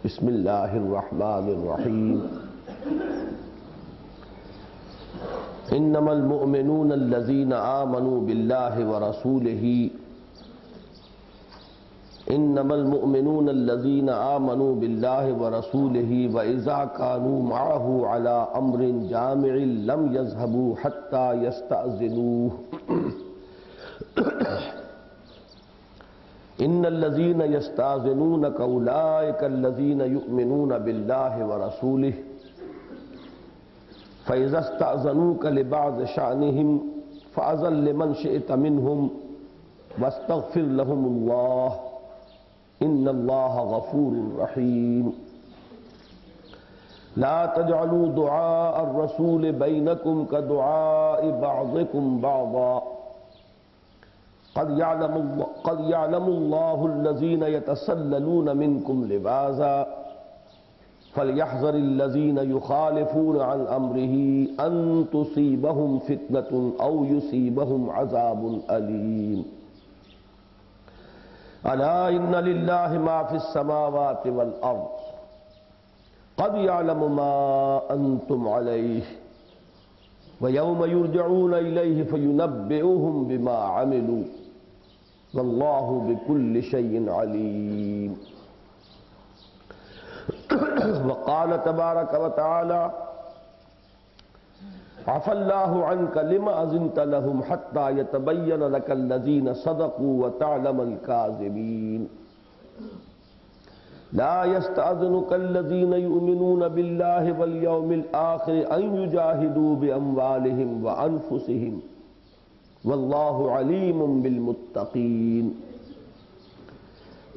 بسم اللہ الرحمن الرحیم انما المؤمنون الذین آمنوا باللہ ورسولہ انما المؤمنون الذین آمنوا باللہ ورسولہ وإذا كانوا معه على امر جامع لم يذهبوا حتى يستأذنوه ان الذین یستأذنونک اولئک الذین یؤمنون باللہ ورسولہ فإذا استأذنوک لبعض شأنهم فأذن لمن شئت منهم واستغفر لهم اللہ ان اللہ غفور رحیم لا تجعلوا دعاء الرسول بینکم كدعاء بعضکم بعضا قد يعلم الله الذين يتسللون منكم لواذا فليحذر الذين يخالفون عن امره ان تصيبهم فتنة او يصيبهم عذاب أليم الا ان لله ما في السماوات والارض قد يعلم ما انتم عليه ويوم يرجعون إليه فينبئهم بما عملوا والله بكل شيء عليم وقال تبارك وتعالى عفى الله عنك لما أذنت لهم حتى يتبين لك الذين صدقوا وتعلم الكاذبين لا يستأذنك الذين يؤمنون بالله واليوم الآخر أن يجاهدوا بأموالهم وأنفسهم والله عليم بالمتقين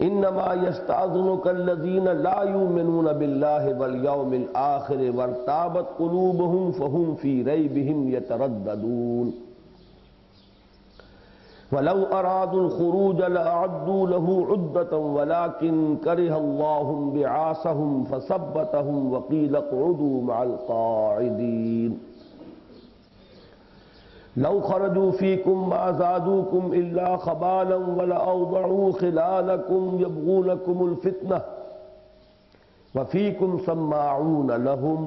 إنما يستأذنك الذين لا يؤمنون بالله واليوم الآخر وارتابت قلوبهم فهم في ريبهم يترددون وَلَوْ أَرَادُوا الْخُرُوجَ لَأَعَدُّوا لَهُ عُدَّةً وَلَكِنْ كَرِهَ اللَّهُ بِعَاثَهُمْ فَثَبَّتَهُمْ وَقِيلَ اقْعُدُوا مَعَ الْقَاعِدِينَ لَوْ خَرَجُوا فِيكُمْ مَا زَادُوكُمْ إِلَّا خَبَالًا وَلَأَوْضَعُوا خِلَالَكُمْ يَبْغُونَكُمُ الْفِتْنَةَ وَفِيكُمْ سَمَّاعُونَ لَهُمْ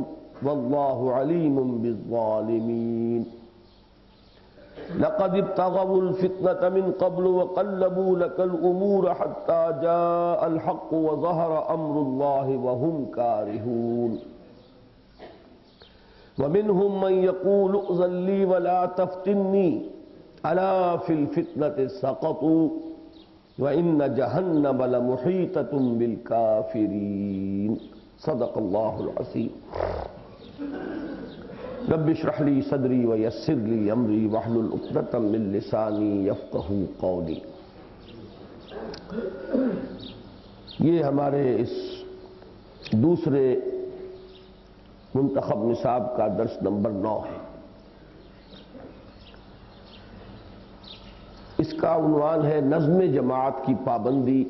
وَاللَّهُ عَلِيمٌ بِالظَّالِمِينَ لقد ابتغوا الفتنة من قبل وقلبوا لك الأمور حتى جاء الحق وظهر أمر الله وهم كارهون ومنهم من يقول ائذن لي ولا تفتني ألا في الفتنة سقطوا وإن جهنم لمحيطة بالكافرين صدق الله العظيم رب اشرح لي صدری ویسر لي امری واحلل عقدۃ من لسانی یفقہوا قولی۔ یہ ہمارے اس دوسرے منتخب نصاب کا درس نمبر 9 ہے۔ اس کا عنوان ہے نظم جماعت کی پابندی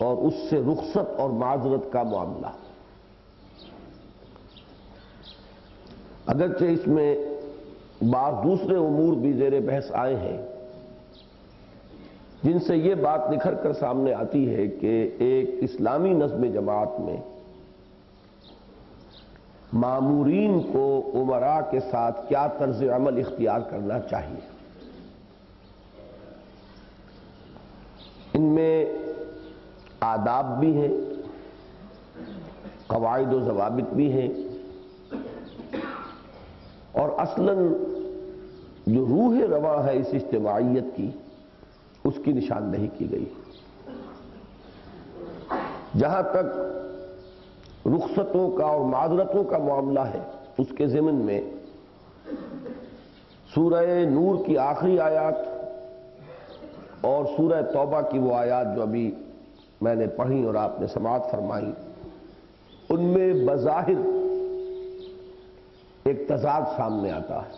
اور اس سے رخصت اور معذرت کا معاملہ۔ اگرچہ اس میں بعض دوسرے امور بھی زیر بحث آئے ہیں جن سے یہ بات نکھر کر سامنے آتی ہے کہ ایک اسلامی نظم جماعت میں مامورین کو امراء کے ساتھ کیا طرز عمل اختیار کرنا چاہیے۔ ان میں آداب بھی ہیں، قواعد و ضوابط بھی ہیں، اور اصلاً جو روح رواں ہے اس اجتماعیت کی اس کی نشاندہی کی گئی۔ جہاں تک رخصتوں کا اور معذرتوں کا معاملہ ہے اس کے ضمن میں سورہ نور کی آخری آیات اور سورہ توبہ کی وہ آیات جو ابھی میں نے پڑھی اور آپ نے سماعت فرمائی، ان میں بظاہر ایک تضاد سامنے آتا ہے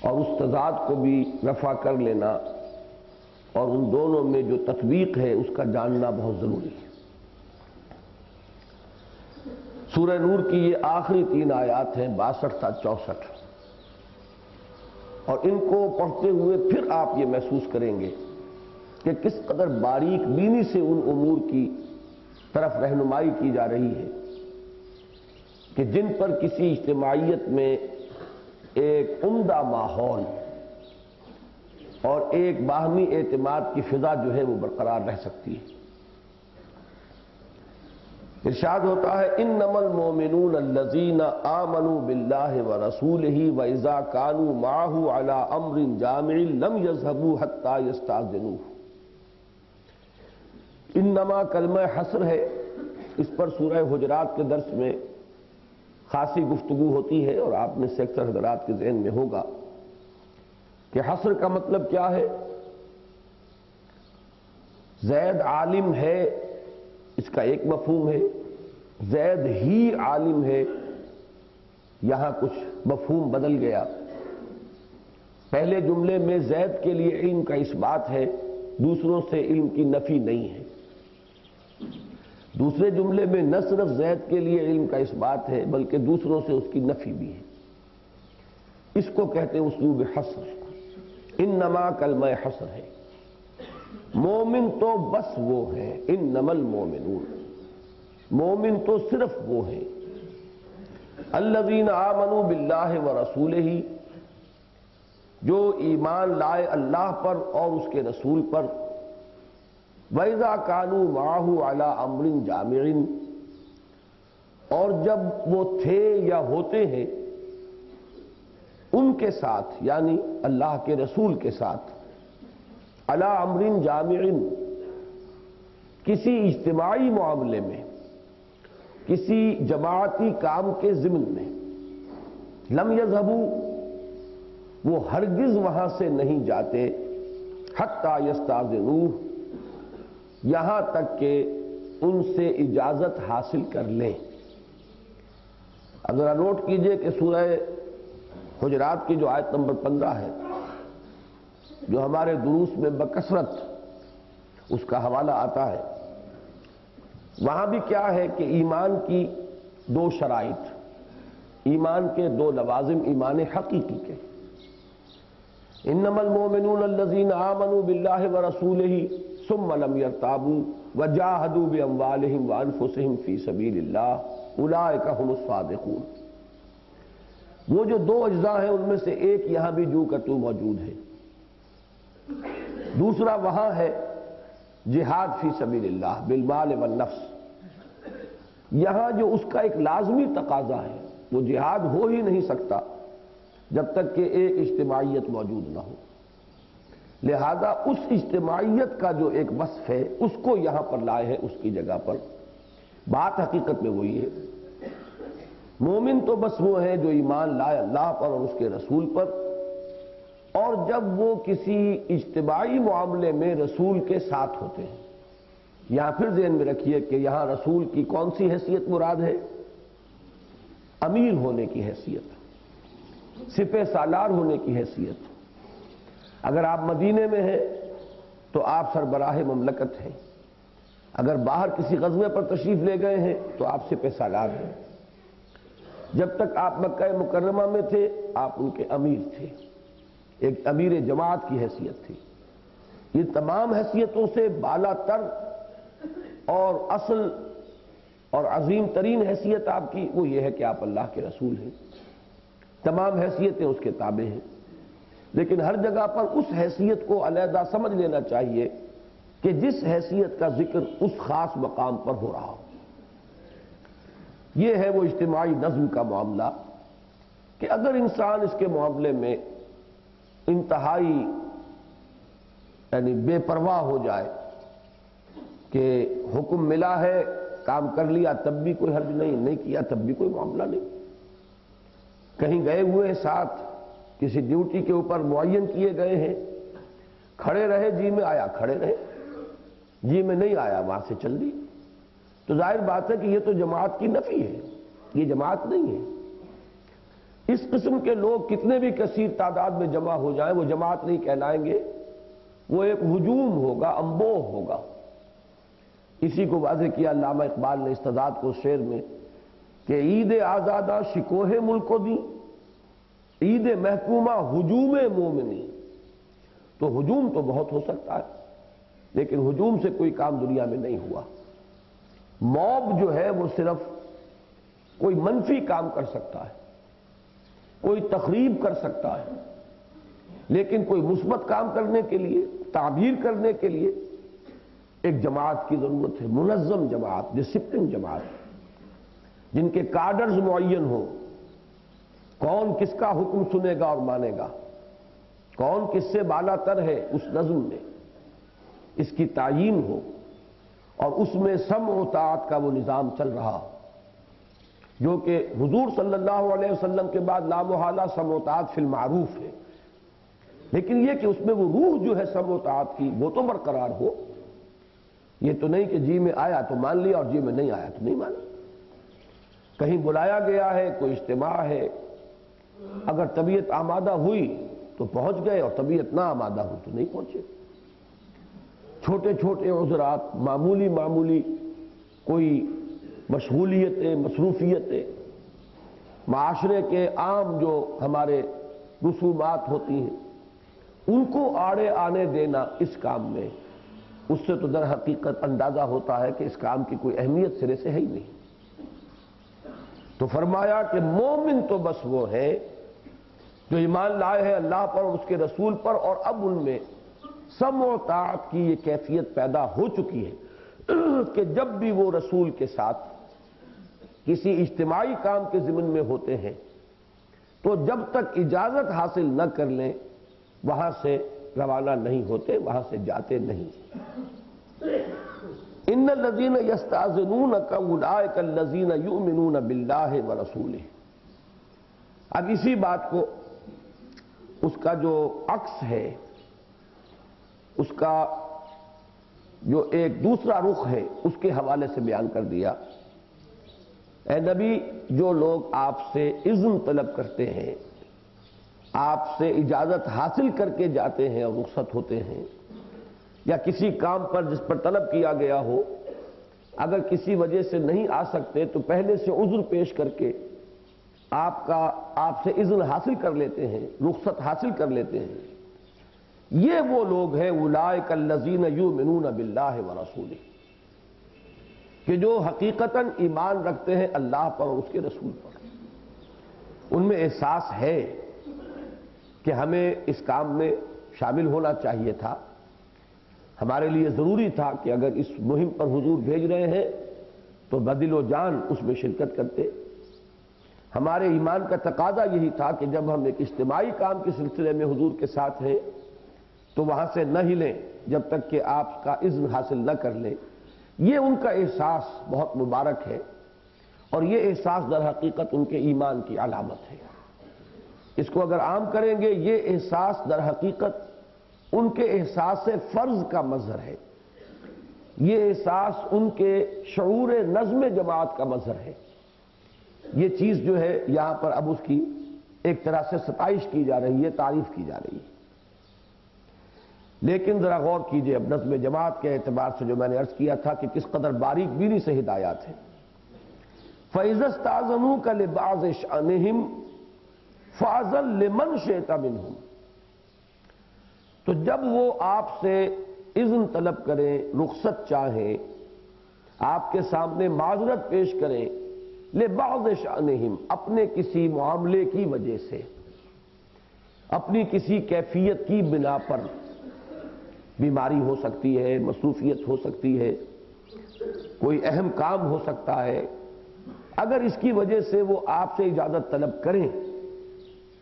اور اس تضاد کو بھی رفع کر لینا اور ان دونوں میں جو تطبیق ہے اس کا جاننا بہت ضروری ہے۔ سورہ نور کی یہ آخری 3 آیات ہیں 62 تا 64، اور ان کو پڑھتے ہوئے پھر آپ یہ محسوس کریں گے کہ کس قدر باریک بینی سے ان امور کی طرف رہنمائی کی جا رہی ہے کہ جن پر کسی اجتماعیت میں ایک عمدہ ماحول اور ایک باہمی اعتماد کی فضا جو ہے وہ برقرار رہ سکتی ہے۔ ارشاد ہوتا ہے انما المؤمنون الذین آمنوا باللہ ورسولہ واذا كانوا معه على امر جامع لم يذهبوا حتى يستأذنوه۔ انما کلمہ حصر ہے، اس پر سورہ حجرات کے درس میں خاصی گفتگو ہوتی ہے اور آپ میں سے اکثر حضرات کے ذہن میں ہوگا کہ حصر کا مطلب کیا ہے۔ زید عالم ہے اس کا ایک مفہوم ہے، زید ہی عالم ہے یہاں کچھ مفہوم بدل گیا۔ پہلے جملے میں زید کے لیے علم کا اثبات ہے، دوسروں سے علم کی نفی نہیں ہے۔ دوسرے جملے میں نہ صرف زید کے لیے علم کا اثبات ہے بلکہ دوسروں سے اس کی نفی بھی ہے۔ اس کو کہتے ہیں اسلوب حصر۔ انما کلمہ حصر ہے۔ مومن تو بس وہ ہیں، انما المومنون، مومن تو صرف وہ ہیں الذین آمنوا باللہ ورسولہ، جو ایمان لائے اللہ پر اور اس کے رسول پر، وَإِذَا كَانُوا مَعَهُ عَلَىٰ أَمْرٍ جَامِعٍ، اور جب وہ تھے یا ہوتے ہیں ان کے ساتھ یعنی اللہ کے رسول کے ساتھ، عَلَىٰ أَمْرٍ جَامِعٍ، کسی اجتماعی معاملے میں، کسی جماعتی کام کے ضمن میں، لم يذهبوا، وہ ہرگز وہاں سے نہیں جاتے، حتی یستأذنوہ، یہاں تک کہ ان سے اجازت حاصل کر لیں۔ اب ذرا نوٹ کیجئے کہ سورہ حجرات کی جو آیت نمبر 15 ہے، جو ہمارے دروس میں بکثرت اس کا حوالہ آتا ہے، وہاں بھی کیا ہے کہ ایمان کی دو شرائط، ایمان کے دو لوازم ایمان حقیقی کے، انما المؤمنون الذین آمنوا باللہ ورسولہ ثم لم يرتابوا وجاہدوا باموالہم وانفسہم فی سبیل اللہ اولئک ھم الصادقون۔ وہ جو دو اجزاء ہیں ان میں سے ایک یہاں بھی جو کا تو موجود ہے، دوسرا وہاں ہے جہاد فی سبیل اللہ بالمال والنفس۔ یہاں جو اس کا ایک لازمی تقاضا ہے، وہ جہاد ہو ہی نہیں سکتا جب تک کہ ایک اجتماعیت موجود نہ ہو، لہذا اس اجتماعیت کا جو ایک وصف ہے اس کو یہاں پر لائے ہیں اس کی جگہ پر۔ بات حقیقت میں وہی ہے، مومن تو بس وہ ہیں جو ایمان لائے اللہ پر اور اس کے رسول پر، اور جب وہ کسی اجتماعی معاملے میں رسول کے ساتھ ہوتے ہیں۔ یہاں پھر ذہن میں رکھیے کہ یہاں رسول کی کون سی حیثیت مراد ہے؟ امیر ہونے کی حیثیت، سپہ سالار ہونے کی حیثیت۔ اگر آپ مدینے میں ہیں تو آپ سربراہ مملکت ہیں، اگر باہر کسی غزوے پر تشریف لے گئے ہیں تو آپ سپہ سالار ہیں، جب تک آپ مکہ مکرمہ میں تھے آپ ان کے امیر تھے، ایک امیر جماعت کی حیثیت تھی۔ یہ تمام حیثیتوں سے بالا تر اور اصل اور عظیم ترین حیثیت آپ کی وہ یہ ہے کہ آپ اللہ کے رسول ہیں، تمام حیثیتیں اس کے تابع ہیں۔ لیکن ہر جگہ پر اس حیثیت کو علیحدہ سمجھ لینا چاہیے کہ جس حیثیت کا ذکر اس خاص مقام پر ہو رہا ہو۔ یہ ہے وہ اجتماعی نظم کا معاملہ کہ اگر انسان اس کے معاملے میں انتہائی یعنی بے پرواہ ہو جائے کہ حکم ملا ہے کام کر لیا تب بھی کوئی حرج نہیں، نہیں کیا تب بھی کوئی معاملہ نہیں، کہیں گئے ہوئے ساتھ کسی ڈیوٹی کے اوپر معین کیے گئے ہیں، کھڑے رہے جی میں آیا کھڑے رہے، جی میں نہیں آیا وہاں سے چل دی، تو ظاہر بات ہے کہ یہ تو جماعت کی نفی ہے، یہ جماعت نہیں ہے۔ اس قسم کے لوگ کتنے بھی کثیر تعداد میں جمع ہو جائیں وہ جماعت نہیں کہلائیں گے، وہ ایک ہجوم ہوگا، انبوہ ہوگا۔ اسی کو واضح کیا علامہ اقبال نے استداد کو شعر میں کہ عید آزادہ شکوہ ملک کو دی، عید محکومہ ہجوم مومنی۔ تو ہجوم تو بہت ہو سکتا ہے لیکن ہجوم سے کوئی کام دنیا میں نہیں ہوا۔ موب جو ہے وہ صرف کوئی منفی کام کر سکتا ہے، کوئی تخریب کر سکتا ہے، لیکن کوئی مثبت کام کرنے کے لیے، تعبیر کرنے کے لیے ایک جماعت کی ضرورت ہے، منظم جماعت، ڈسپلن جماعت، جن کے کارڈرز معین ہوں، کون کس کا حکم سنے گا اور مانے گا، کون کس سے بالا تر ہے اس نظم میں، اس کی تعیین ہو، اور اس میں سمع و طاعت کا وہ نظام چل رہا، جو کہ حضور صلی اللہ علیہ وسلم کے بعد لا محالہ سمع و طاعت فی المعروف ہے، لیکن یہ کہ اس میں وہ روح جو ہے سمع و طاعت کی وہ تو برقرار ہو۔ یہ تو نہیں کہ جی میں آیا تو مان لیا اور جی میں نہیں آیا تو نہیں مانا۔ کہیں بلایا گیا ہے، کوئی اجتماع ہے، اگر طبیعت آمادہ ہوئی تو پہنچ گئے، اور طبیعت نہ آمادہ ہوئی تو نہیں پہنچے۔ چھوٹے چھوٹے عذرات، معمولی معمولی کوئی مشغولیتیں، مصروفیتیں، معاشرے کے عام جو ہمارے رسومات ہوتی ہیں ان کو آڑے آنے دینا اس کام میں، اس سے تو در حقیقت اندازہ ہوتا ہے کہ اس کام کی کوئی اہمیت سرے سے ہے ہی نہیں۔ تو فرمایا کہ مومن تو بس وہ ہے جو ایمان لائے ہیں اللہ پر اور اس کے رسول پر، اور اب ان میں سمع و طاعت کی یہ کیفیت پیدا ہو چکی ہے کہ جب بھی وہ رسول کے ساتھ کسی اجتماعی کام کے ضمن میں ہوتے ہیں تو جب تک اجازت حاصل نہ کر لیں وہاں سے روانہ نہیں ہوتے، وہاں سے جاتے نہیں۔ ان الذین یستأذنونک اولئک الذین یؤمنون باللہ ورسولہ۔ اب اسی بات کو اس کا جو عکس ہے، اس کا جو ایک دوسرا رخ ہے اس کے حوالے سے بیان کر دیا۔ اے نبی، جو لوگ آپ سے اذن طلب کرتے ہیں، آپ سے اجازت حاصل کر کے جاتے ہیں اور رخصت ہوتے ہیں، یا کسی کام پر جس پر طلب کیا گیا ہو اگر کسی وجہ سے نہیں آ سکتے تو پہلے سے عذر پیش کر کے آپ سے اذن حاصل کر لیتے ہیں، رخصت حاصل کر لیتے ہیں، یہ وہ لوگ ہیں اولئک الذین یؤمنون باللہ ورسولہ، کہ جو حقیقتاً ایمان رکھتے ہیں اللہ پر اور اس کے رسول پر۔ ان میں احساس ہے کہ ہمیں اس کام میں شامل ہونا چاہیے تھا، ہمارے لیے ضروری تھا کہ اگر اس مہم پر حضور بھیج رہے ہیں تو بدل و جان اس میں شرکت کرتے۔ ہمارے ایمان کا تقاضا یہی تھا کہ جب ہم ایک اجتماعی کام کے سلسلے میں حضور کے ساتھ ہیں تو وہاں سے نہ ہلیں جب تک کہ آپ کا اذن حاصل نہ کر لیں۔ یہ ان کا احساس بہت مبارک ہے، اور یہ احساس در حقیقت ان کے ایمان کی علامت ہے۔ اس کو اگر عام کریں گے، یہ احساس در حقیقت ان کے احساس فرض کا مظہر ہے، یہ احساس ان کے شعور نظم جماعت کا مظہر ہے۔ یہ چیز جو ہے یہاں پر اب اس کی ایک طرح سے ستائش کی جا رہی ہے، تعریف کی جا رہی ہے۔ لیکن ذرا غور کیجئے اب نظم جماعت کے اعتبار سے جو میں نے عرض کیا تھا کہ کس قدر باریک بینی سے ہدایات ہیں۔ فَإِذَا اسْتَأْذَنُوكَ لِبَعْضِ شَأْنِهِمْ فَأَذَن لِمَنْ شِئْتَ مِنْهُمْ۔ تو جب وہ آپ سے اذن طلب کریں، رخصت چاہیں، آپ کے سامنے معذرت پیش کریں، لِبَعْضِ شَأْنِهِمْ، اپنے کسی معاملے کی وجہ سے، اپنی کسی کیفیت کی بنا پر، بیماری ہو سکتی ہے، مصروفیت ہو سکتی ہے، کوئی اہم کام ہو سکتا ہے، اگر اس کی وجہ سے وہ آپ سے اجازت طلب کریں،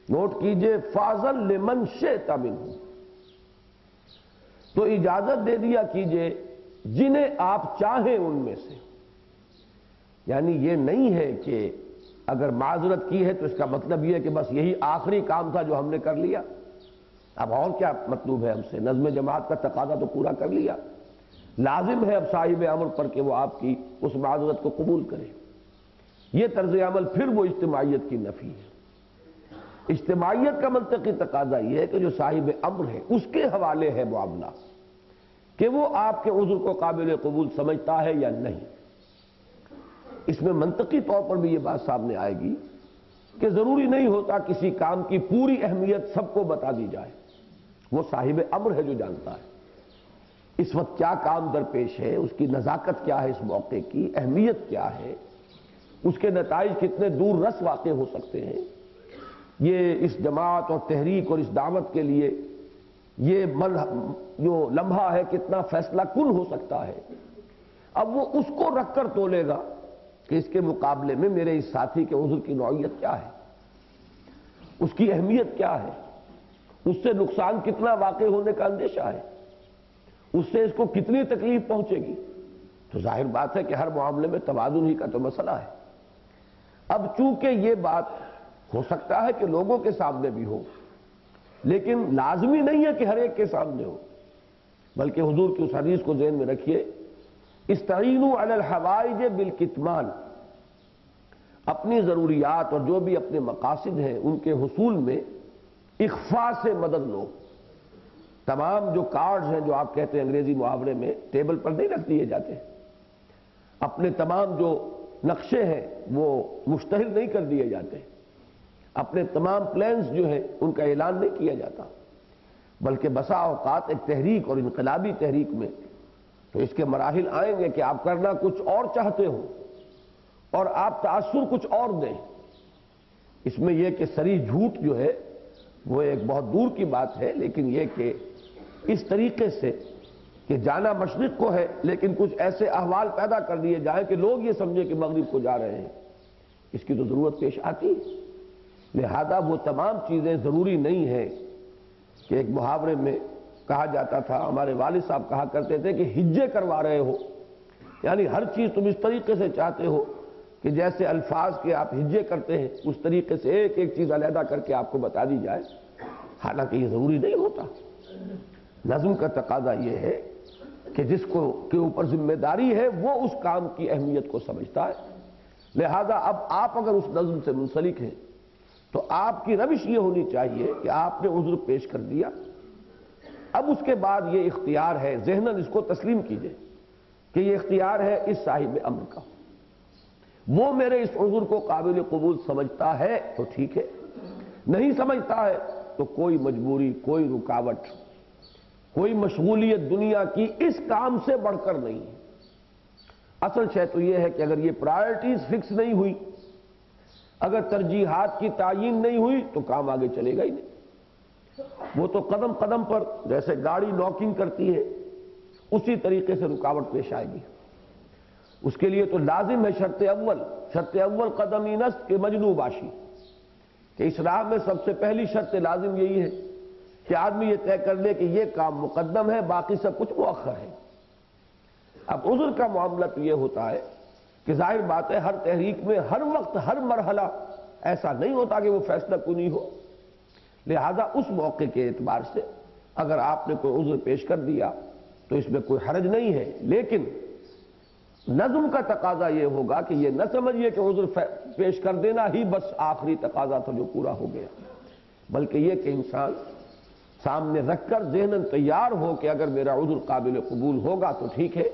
نوٹ کیجئے فَأَذَن لِمَنْ شِئْتَ مِنْهُمْ، تو اجازت دے دیا کیجئے جنہیں آپ چاہیں ان میں سے۔ یعنی یہ نہیں ہے کہ اگر معذرت کی ہے تو اس کا مطلب یہ ہے کہ بس یہی آخری کام تھا جو ہم نے کر لیا، اب اور کیا مطلوب ہے ہم سے، نظم جماعت کا تقاضا تو پورا کر لیا، لازم ہے اب صاحب امر پر کہ وہ آپ کی اس معذرت کو قبول کرے۔ یہ طرز عمل پھر وہ اجتماعیت کی نفی ہے۔ اجتماعیت کا منطقی تقاضا یہ ہے کہ جو صاحب امر ہے اس کے حوالے ہے معاملہ، کہ وہ آپ کے عذر کو قابل قبول سمجھتا ہے یا نہیں۔ اس میں منطقی طور پر بھی یہ بات سامنے آئے گی کہ ضروری نہیں ہوتا کسی کام کی پوری اہمیت سب کو بتا دی جائے، وہ صاحب امر ہے جو جانتا ہے۔ اس وقت کیا کام درپیش ہے، اس کی نزاکت کیا ہے، اس موقع کی اہمیت کیا ہے، اس کے نتائج کتنے دور رس واقع ہو سکتے ہیں، یہ اس جماعت اور تحریک اور اس دعوت کے لیے یہ جو لمحہ ہے کتنا فیصلہ کن ہو سکتا ہے۔ اب وہ اس کو رکھ کر تولے گا کہ اس کے مقابلے میں میرے اس ساتھی کے عذر کی نوعیت کیا ہے، اس کی اہمیت کیا ہے، اس سے نقصان کتنا واقع ہونے کا اندیشہ ہے، اس سے اس کو کتنی تکلیف پہنچے گی۔ تو ظاہر بات ہے کہ ہر معاملے میں توازن ہی کا تو مسئلہ ہے۔ اب چونکہ یہ بات ہو سکتا ہے کہ لوگوں کے سامنے بھی ہو، لیکن لازمی نہیں ہے کہ ہر ایک کے سامنے ہو، بلکہ حضور کی اس حدیث کو ذہن میں رکھیے، استعینوا علی الحوائج بالکتمان، اپنی ضروریات اور جو بھی اپنے مقاصد ہیں ان کے حصول میں اخفاء سے مدد لو۔ تمام جو کارڈز ہیں جو آپ کہتے ہیں انگریزی محاورے میں ٹیبل پر نہیں رکھ دیے جاتے، اپنے تمام جو نقشے ہیں وہ مشتہر نہیں کر دیے جاتے، اپنے تمام پلانز جو ہیں ان کا اعلان نہیں کیا جاتا، بلکہ بسا اوقات ایک تحریک اور انقلابی تحریک میں تو اس کے مراحل آئیں گے کہ آپ کرنا کچھ اور چاہتے ہو اور آپ تاثر کچھ اور دیں۔ اس میں یہ کہ صریح جھوٹ جو ہے وہ ایک بہت دور کی بات ہے، لیکن یہ کہ اس طریقے سے کہ جانا مشرق کو ہے لیکن کچھ ایسے احوال پیدا کر دیے جائیں کہ لوگ یہ سمجھے کہ مغرب کو جا رہے ہیں، اس کی تو ضرورت پیش آتی ہے۔ لہذا وہ تمام چیزیں ضروری نہیں ہیں کہ ایک محاورے میں کہا جاتا تھا، ہمارے والد صاحب کہا کرتے تھے کہ ہجے کروا رہے ہو، یعنی ہر چیز تم اس طریقے سے چاہتے ہو کہ جیسے الفاظ کے آپ ہجے کرتے ہیں اس طریقے سے ایک ایک چیز علیحدہ کر کے آپ کو بتا دی جائے، حالانکہ یہ ضروری نہیں ہوتا۔ نظم کا تقاضا یہ ہے کہ جس کو کے اوپر ذمہ داری ہے وہ اس کام کی اہمیت کو سمجھتا ہے۔ لہذا اب آپ اگر اس نظم سے منسلک ہیں تو آپ کی روش یہ ہونی چاہیے کہ آپ نے عذر پیش کر دیا، اب اس کے بعد یہ اختیار ہے، ذہناً اس کو تسلیم کیجئے کہ یہ اختیار ہے اس صاحب امر کا، وہ میرے اس عذر کو قابل قبول سمجھتا ہے تو ٹھیک ہے، نہیں سمجھتا ہے تو کوئی مجبوری، کوئی رکاوٹ، کوئی مشغولیت دنیا کی اس کام سے بڑھ کر نہیں ہے۔ اصل شے تو یہ ہے کہ اگر یہ پرائرٹیز فکس نہیں ہوئی، اگر ترجیحات کی تعیین نہیں ہوئی تو کام آگے چلے گا ہی نہیں۔ وہ تو قدم قدم پر جیسے گاڑی ناکنگ کرتی ہے اسی طریقے سے رکاوٹ پیش آئے گی۔ اس کے لیے تو لازم ہے شرط اول قدمی نست کے مجنو باشی، کہ اس راہ میں سب سے پہلی شرط لازم یہی ہے کہ آدمی یہ طے کر لے کہ یہ کام مقدم ہے، باقی سب کچھ مؤخر ہے۔ اب عذر کا معاملہ تو یہ ہوتا ہے کہ ظاہر بات ہے ہر تحریک میں ہر وقت ہر مرحلہ ایسا نہیں ہوتا کہ وہ فیصلہ کنی ہو، لہذا اس موقع کے اعتبار سے اگر آپ نے کوئی عذر پیش کر دیا تو اس میں کوئی حرج نہیں ہے، لیکن نظم کا تقاضا یہ ہوگا کہ یہ نہ سمجھیے کہ عذر پیش کر دینا ہی بس آخری تقاضا تھا جو پورا ہو گیا، بلکہ یہ کہ انسان سامنے رکھ کر ذہناً تیار ہو کہ اگر میرا عذر قابل قبول ہوگا تو ٹھیک ہے،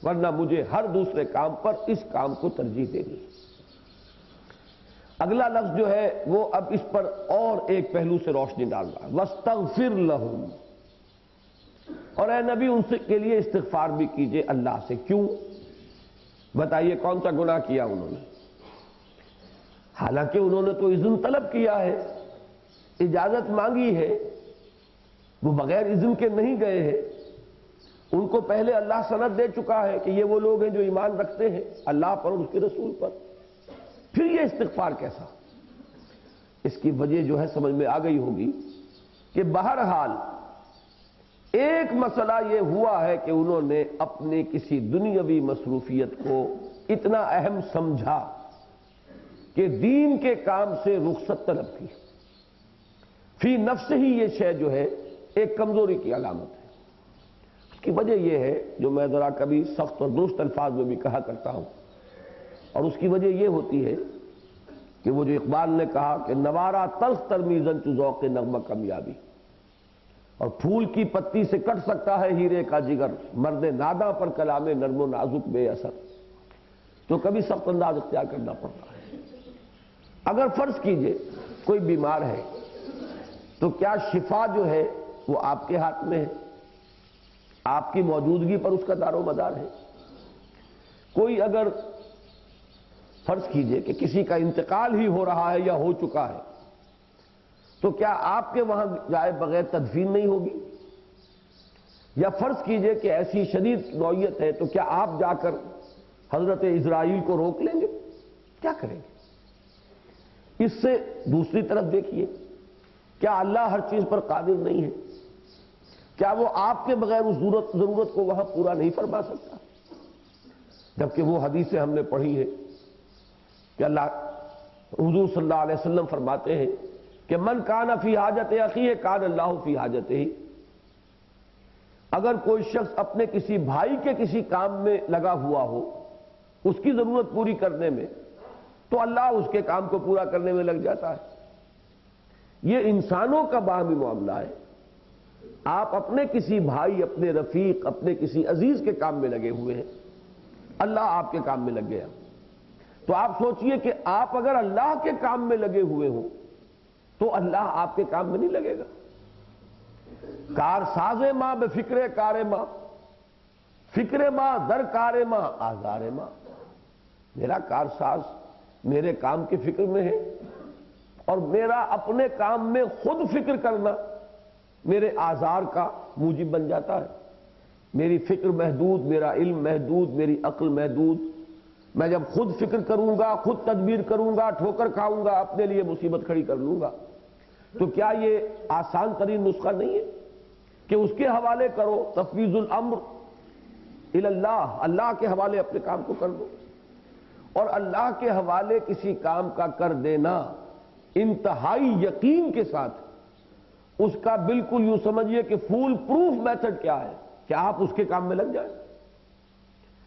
ورنہ مجھے ہر دوسرے کام پر اس کام کو ترجیح دینی ہے۔ اگلا لفظ جو ہے وہ اب اس پر اور ایک پہلو سے روشنی ڈال رہا ہے، وَاسْتَغْفِرْ لَهُمْ، اور اے نبی ان سے کے لیے استغفار بھی کیجئے اللہ سے۔ کیوں؟ بتائیے کون سا گناہ کیا انہوں نے؟ حالانکہ انہوں نے تو اذن طلب کیا ہے، اجازت مانگی ہے، وہ بغیر اذن کے نہیں گئے ہیں، ان کو پہلے اللہ سند دے چکا ہے کہ یہ وہ لوگ ہیں جو ایمان رکھتے ہیں اللہ پر اور اس کے رسول پر، پھر یہ استغفار کیسا؟ اس کی وجہ جو ہے سمجھ میں آ گئی ہوگی کہ بہرحال ایک مسئلہ یہ ہوا ہے کہ انہوں نے اپنے کسی دنیاوی مصروفیت کو اتنا اہم سمجھا کہ دین کے کام سے رخصت طلب کی۔ فی نفس ہی یہ شے جو ہے ایک کمزوری کی علامت ہے۔ اس کی وجہ یہ ہے جو میں ذرا کبھی سخت اور درست الفاظ میں بھی کہا کرتا ہوں، اور اس کی وجہ یہ ہوتی ہے کہ وہ جو اقبال نے کہا کہ نوارا تلخ ترمیزن چو ذوق نغمہ کمیابی، اور پھول کی پتی سے کٹ سکتا ہے ہیرے کا جگر، مرد ناداں پر کلام نرم و نازک بے اثر، تو کبھی سخت انداز اختیار کرنا پڑتا ہے۔ اگر فرض کیجئے کوئی بیمار ہے تو کیا شفا جو ہے وہ آپ کے ہاتھ میں ہے؟ آپ کی موجودگی پر اس کا دار و مدار ہے۔ کوئی اگر فرض کیجئے کہ کسی کا انتقال ہی ہو رہا ہے یا ہو چکا ہے، تو کیا آپ کے وہاں جائے بغیر تدفین نہیں ہوگی؟ یا فرض کیجئے کہ ایسی شدید نوعیت ہے تو کیا آپ جا کر حضرت اسرائیل کو روک لیں گے؟ کیا کریں گے؟ اس سے دوسری طرف دیکھیے، کیا اللہ ہر چیز پر قادر نہیں ہے؟ کیا وہ آپ کے بغیر اس ضرورت کو وہاں پورا نہیں فرما سکتا؟ جبکہ وہ حدیثیں ہم نے پڑھی ہے کہ اللہ حضور صلی اللہ علیہ وسلم فرماتے ہیں کہ من کان فی حاجت اخیہ کان اللہ فی حاجتہ، اگر کوئی شخص اپنے کسی بھائی کے کسی کام میں لگا ہوا ہو، اس کی ضرورت پوری کرنے میں، تو اللہ اس کے کام کو پورا کرنے میں لگ جاتا ہے۔ یہ انسانوں کا باہمی معاملہ ہے۔ آپ اپنے کسی بھائی، اپنے رفیق، اپنے کسی عزیز کے کام میں لگے ہوئے ہیں، اللہ آپ کے کام میں لگ گیا، تو آپ سوچئے کہ آپ اگر اللہ کے کام میں لگے ہوئے ہوں تو اللہ آپ کے کام میں نہیں لگے گا۔ کار ساز ماں بے فکر کار ماں، فکر ماں در کار ماں آزار ماں۔ میرا کار ساز میرے کام کی فکر میں ہے، اور میرا اپنے کام میں خود فکر کرنا میرے آزار کا موجب بن جاتا ہے۔ میری فکر محدود، میرا علم محدود، میری عقل محدود، میں جب خود فکر کروں گا، خود تدبیر کروں گا، ٹھوکر کھاؤں گا، اپنے لیے مصیبت کھڑی کر لوں گا، تو کیا یہ آسان ترین نسخہ نہیں ہے کہ اس کے حوالے کرو، تفویض الامر الی اللہ، اللہ کے حوالے اپنے کام کو کر دو۔ اور اللہ کے حوالے کسی کام کا کر دینا انتہائی یقین کے ساتھ، اس کا بالکل یوں سمجھیے کہ فول پروف میتھڈ کیا ہے کہ آپ اس کے کام میں لگ جائیں۔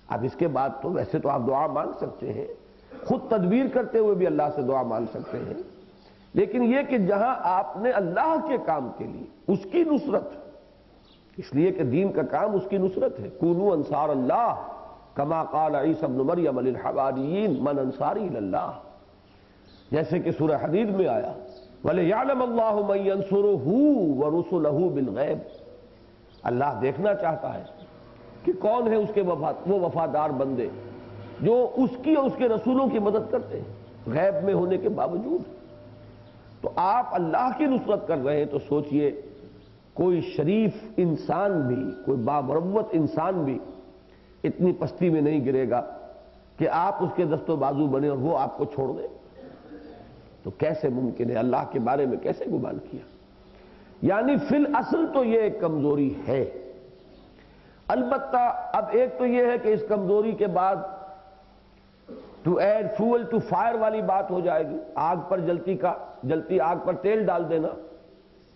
اب اس کے بعد تو ویسے تو آپ دعا مانگ سکتے ہیں، خود تدبیر کرتے ہوئے بھی اللہ سے دعا مانگ سکتے ہیں، لیکن یہ کہ جہاں آپ نے اللہ کے کام کے لیے اس کی نصرت، اس لیے کہ دین کا کام اس کی نصرت ہے، کونوا انصار اللہ کما قال عیسی ابن مریم للحواریین من انصاری الی اللہ، جیسے کہ سورہ حدید میں آیا وَلِيَعْلَمَ اللَّهُ مَن يَنصُرُهُ وَرُسُلَهُ بِالْغَيْبِ۔ اللہ دیکھنا چاہتا ہے کہ کون ہے اس کے وہ وفادار بندے جو اس کی اور اس کے رسولوں کی مدد کرتے ہیں غیب میں ہونے کے باوجود۔ تو آپ اللہ کی نصرت کر رہے ہیں تو سوچئے کوئی شریف انسان بھی، کوئی بامروت انسان بھی اتنی پستی میں نہیں گرے گا کہ آپ اس کے دست و بازو بنے اور وہ آپ کو چھوڑ دے۔ تو کیسے ممکن ہے؟ اللہ کے بارے میں کیسے گمان کیا؟ یعنی فی الاصل تو یہ ایک کمزوری ہے۔ البتہ اب ایک تو یہ ہے کہ اس کمزوری کے بعد to add fuel to fire والی بات ہو جائے گی، آگ پر جلتی آگ پر تیل ڈال دینا،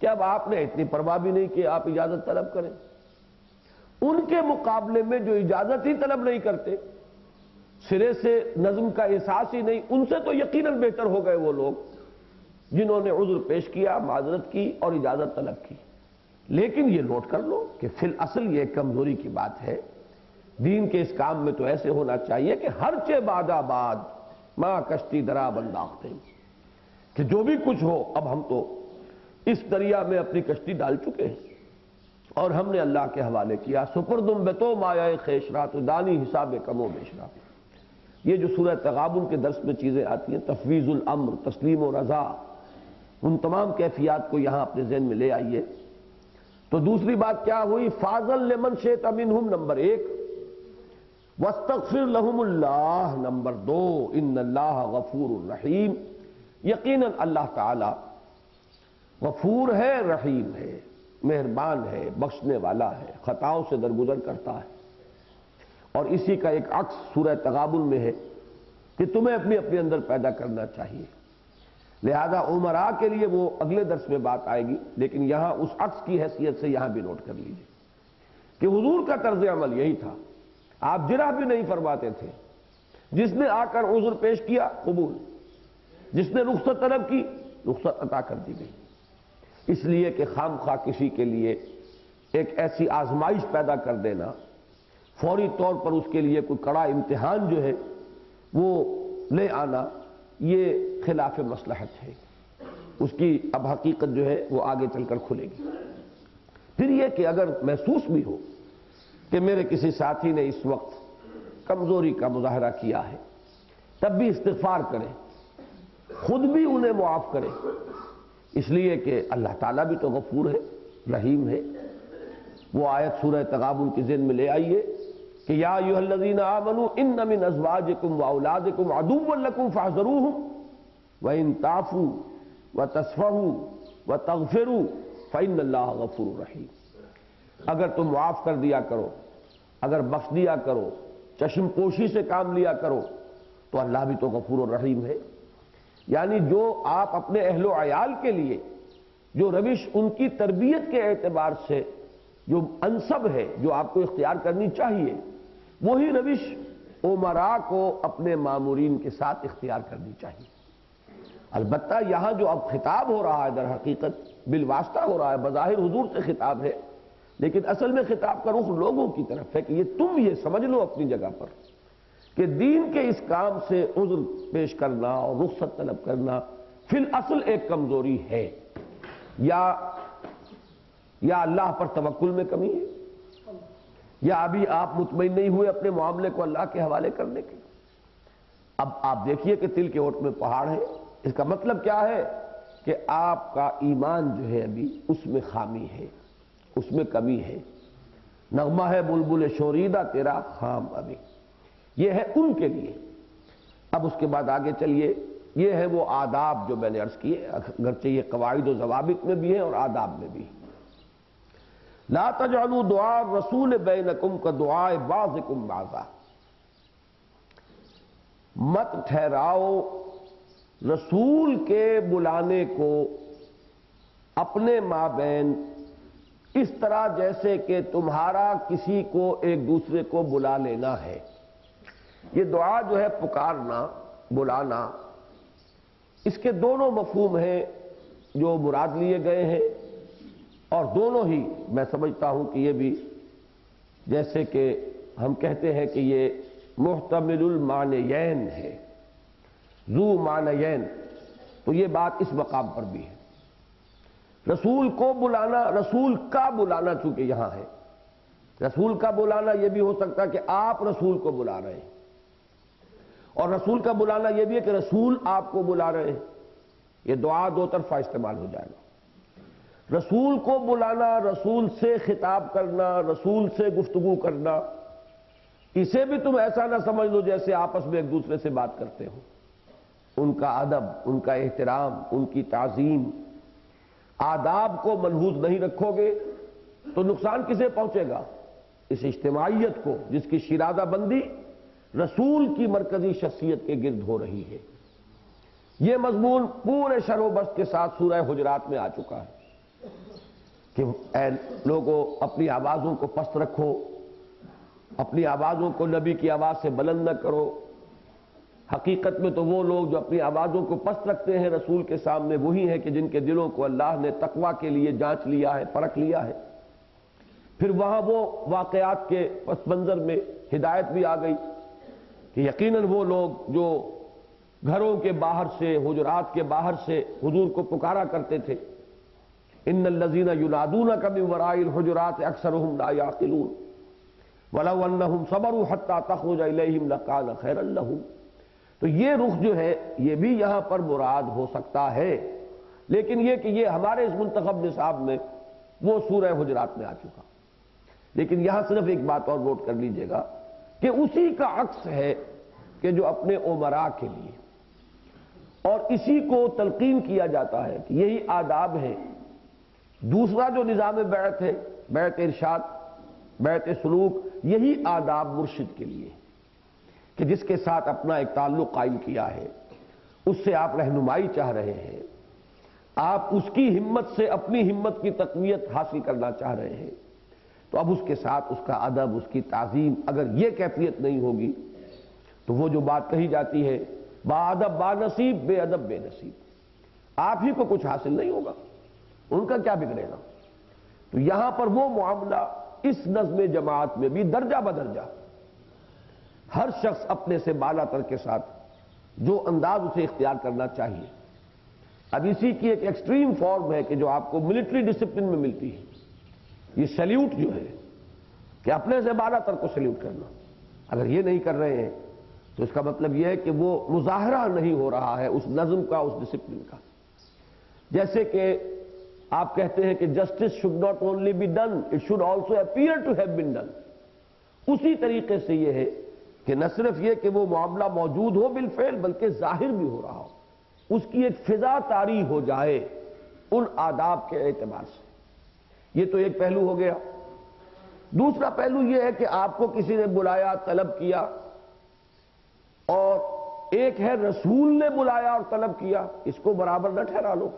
کہ اب آپ نے اتنی پرواہ بھی نہیں کہ آپ اجازت طلب کریں۔ ان کے مقابلے میں جو اجازت ہی طلب نہیں کرتے، سرے سے نظم کا احساس ہی نہیں، ان سے تو یقیناً بہتر ہو گئے وہ لوگ جنہوں نے عذر پیش کیا، معذرت کی اور اجازت طلب کی۔ لیکن یہ نوٹ کر لو کہ فی الاصل یہ کمزوری کی بات ہے۔ دین کے اس کام میں تو ایسے ہونا چاہیے کہ ہر چے بعد آباد ماں کشتی درا بنداختے، کہ جو بھی کچھ ہو اب ہم تو اس دریا میں اپنی کشتی ڈال چکے ہیں اور ہم نے اللہ کے حوالے کیا۔ سپردم بتو مایہ خیشرا تو دانی حساب کم و بیشرا۔ یہ جو سورہ تغابن کے درس میں چیزیں آتی ہیں، تفویض الامر، تسلیم و رضا، ان تمام کیفیات کو یہاں اپنے ذہن میں لے آئیے۔ تو دوسری بات کیا ہوئی؟ فاضل لمن شئت منہم نمبر 1، واستغفر لہم اللہ نمبر 2، ان اللہ غفور الرحیم۔ یقیناً اللہ تعالی غفور ہے، رحیم ہے، مہربان ہے، بخشنے والا ہے، خطاؤں سے درگزر کرتا ہے۔ اور اسی کا ایک عکس سورہ تغابن میں ہے کہ تمہیں اپنے اندر پیدا کرنا چاہیے۔ لہذا عمراء کے لیے وہ اگلے درس میں بات آئے گی، لیکن یہاں اس عکس کی حیثیت سے یہاں بھی نوٹ کر لیجیے کہ حضور کا طرز عمل یہی تھا، آپ جرح بھی نہیں فرماتے تھے۔ جس نے آ کر عذر پیش کیا قبول، جس نے رخصت طلب کی رخصت عطا کر دی گئی، اس لیے کہ خام خواہ کسی کے لیے ایک ایسی آزمائش پیدا کر دینا، فوری طور پر اس کے لیے کوئی کڑا امتحان جو ہے وہ لے آنا، یہ خلاف مصلحت ہے۔ اس کی اب حقیقت جو ہے وہ آگے چل کر کھلے گی۔ پھر یہ کہ اگر محسوس بھی ہو کہ میرے کسی ساتھی نے اس وقت کمزوری کا مظاہرہ کیا ہے، تب بھی استغفار کریں، خود بھی انہیں معاف کریں، اس لیے کہ اللہ تعالیٰ بھی تو غفور ہے، رحیم ہے۔ وہ آیت سورہ تغابن کی ذہن میں لے آئیے کہ یا ایھا الذین آمنوا ان من ازواجکم واولادکم عدوا لکم فاحذروہم وان تعفوا وتصفحوا وتغفروا فإن اللہ غفور رحیم۔ اگر تم معاف کر دیا کرو، اگر بخش دیا کرو، چشم پوشی سے کام لیا کرو، تو اللہ بھی تو غفور الرحیم ہے۔ یعنی جو آپ اپنے اہل و عیال کے لیے جو روش ان کی تربیت کے اعتبار سے جو انسب ہے، جو آپ کو اختیار کرنی چاہیے، وہی روش امراء کو اپنے مامورین کے ساتھ اختیار کرنی چاہیے۔ البتہ یہاں جو اب خطاب ہو رہا ہے در حقیقت بالواسطہ ہو رہا ہے، بظاہر حضور سے خطاب ہے، لیکن اصل میں خطاب کا رخ لوگوں کی طرف ہے کہ تم یہ سمجھ لو اپنی جگہ پر کہ دین کے اس کام سے عذر پیش کرنا اور رخصت طلب کرنا فی الاصل ایک کمزوری ہے، یا اللہ پر توکل میں کمی ہے، یا ابھی آپ مطمئن نہیں ہوئے اپنے معاملے کو اللہ کے حوالے کرنے کے۔ اب آپ دیکھیے کہ تل کے اوٹ میں پہاڑ ہے، اس کا مطلب کیا ہے کہ آپ کا ایمان جو ہے ابھی اس میں خامی ہے، اس میں کمی ہے۔ نغمہ ہے بلبل شوریدہ تیرا خام ابھی، یہ ہے ان کے لیے۔ اب اس کے بعد آگے چلیے، یہ ہے وہ آداب جو میں نے عرض کیے، اگرچہ یہ قواعد و ضوابط میں بھی ہیں اور آداب میں بھی ہیں۔ لا تجعلوا دعاء الرسول بینکم کدعاء بعضکم بعضا، مت ٹھہراؤ رسول کے بلانے کو اپنے مابین اس طرح جیسے کہ تمہارا کسی کو ایک دوسرے کو بلا لینا ہے۔ یہ دعا جو ہے پکارنا، بلانا، اس کے دونوں مفہوم ہیں جو مراد لیے گئے ہیں، اور دونوں ہی میں سمجھتا ہوں کہ یہ بھی جیسے کہ ہم کہتے ہیں کہ یہ محتمل المعنیین ہے، ذو معنیین، تو یہ بات اس مقام پر بھی ہے۔ رسول کو بلانا، رسول کا بلانا چونکہ یہاں ہے، رسول کا بلانا یہ بھی ہو سکتا ہے کہ آپ رسول کو بلا رہے ہیں، اور رسول کا بلانا یہ بھی ہے کہ رسول آپ کو بلا رہے ہیں۔ یہ دعا دو طرفہ استعمال ہو جائے گا۔ رسول کو بلانا، رسول سے خطاب کرنا، رسول سے گفتگو کرنا، اسے بھی تم ایسا نہ سمجھ لو جیسے آپس میں ایک دوسرے سے بات کرتے ہو۔ ان کا ادب، ان کا احترام، ان کی تعظیم، آداب کو ملحوظ نہیں رکھو گے تو نقصان کسے پہنچے گا؟ اس اجتماعیت کو جس کی شیرازہ بندی رسول کی مرکزی شخصیت کے گرد ہو رہی ہے۔ یہ مضمون پورے شرح و بسط کے ساتھ سورہ حجرات میں آ چکا ہے کہ اے لوگوں اپنی آوازوں کو پست رکھو، اپنی آوازوں کو نبی کی آواز سے بلند نہ کرو۔ حقیقت میں تو وہ لوگ جو اپنی آوازوں کو پست رکھتے ہیں رسول کے سامنے وہی ہیں کہ جن کے دلوں کو اللہ نے تقویٰ کے لیے جانچ لیا ہے، پرکھ لیا ہے۔ پھر وہاں وہ واقعات کے پس منظر میں ہدایت بھی آ گئی کہ یقیناً وہ لوگ جو گھروں کے باہر سے، حجرات کے باہر سے حضور کو پکارا کرتے تھے، ان الذین ینادونک من وراء الحجرات اکثرهم لا یعقلون ولو انہم صبروا حتی تخرج الیہم لکان خیرا لہم۔ تو یہ رخ جو ہے یہ بھی یہاں پر مراد ہو سکتا ہے، لیکن یہ کہ یہ ہمارے اس منتخب نصاب میں وہ سورہ حجرات میں آ چکا۔ لیکن یہاں صرف ایک بات اور نوٹ کر لیجئے گا کہ اسی کا عکس ہے کہ جو اپنے امراء کے لیے، اور اسی کو تلقین کیا جاتا ہے کہ یہی آداب ہیں۔ دوسرا جو نظام بیعت ہے، بیعت ارشاد، بیعت سلوک، یہی آداب مرشد کے لیے کہ جس کے ساتھ اپنا ایک تعلق قائم کیا ہے، اس سے آپ رہنمائی چاہ رہے ہیں، آپ اس کی ہمت سے اپنی ہمت کی تقویت حاصل کرنا چاہ رہے ہیں، تو اب اس کے ساتھ اس کا ادب، اس کی تعظیم، اگر یہ کیفیت نہیں ہوگی تو وہ جو بات کہی جاتی ہے با ادب با نصیب، بے ادب بے نصیب، آپ ہی کو کچھ حاصل نہیں ہوگا، ان کا کیا بگڑے گا۔ تو یہاں پر وہ معاملہ اس نظم جماعت میں بھی درجہ بدرجہ ہر شخص اپنے سے بالا تر کے ساتھ جو انداز اسے اختیار کرنا چاہیے۔ اب اسی کی ایک ایکسٹریم فارم ہے کہ جو آپ کو ملٹری ڈسپلن میں ملتی ہے، یہ سیلیوٹ جو ہے کہ اپنے سے بالا تر کو سلیوٹ کرنا. اگر یہ نہیں کر رہے ہیں تو اس کا مطلب یہ ہے کہ وہ مظاہرہ نہیں ہو رہا ہے اس نظم کا، اس ڈسپلن کا. جیسے کہ آپ کہتے ہیں کہ justice should not only be done, it should also appear to have been done. اسی طریقے سے یہ ہے کہ نہ صرف یہ کہ وہ معاملہ موجود ہو بالفعل بلکہ ظاہر بھی ہو رہا ہو، اس کی ایک فضا طاری ہو جائے ان آداب کے اعتبار سے. یہ تو ایک پہلو ہو گیا. دوسرا پہلو یہ ہے کہ آپ کو کسی نے بلایا، طلب کیا، اور ایک ہے رسول نے بلایا اور طلب کیا، اس کو برابر نہ ٹھہرا لو.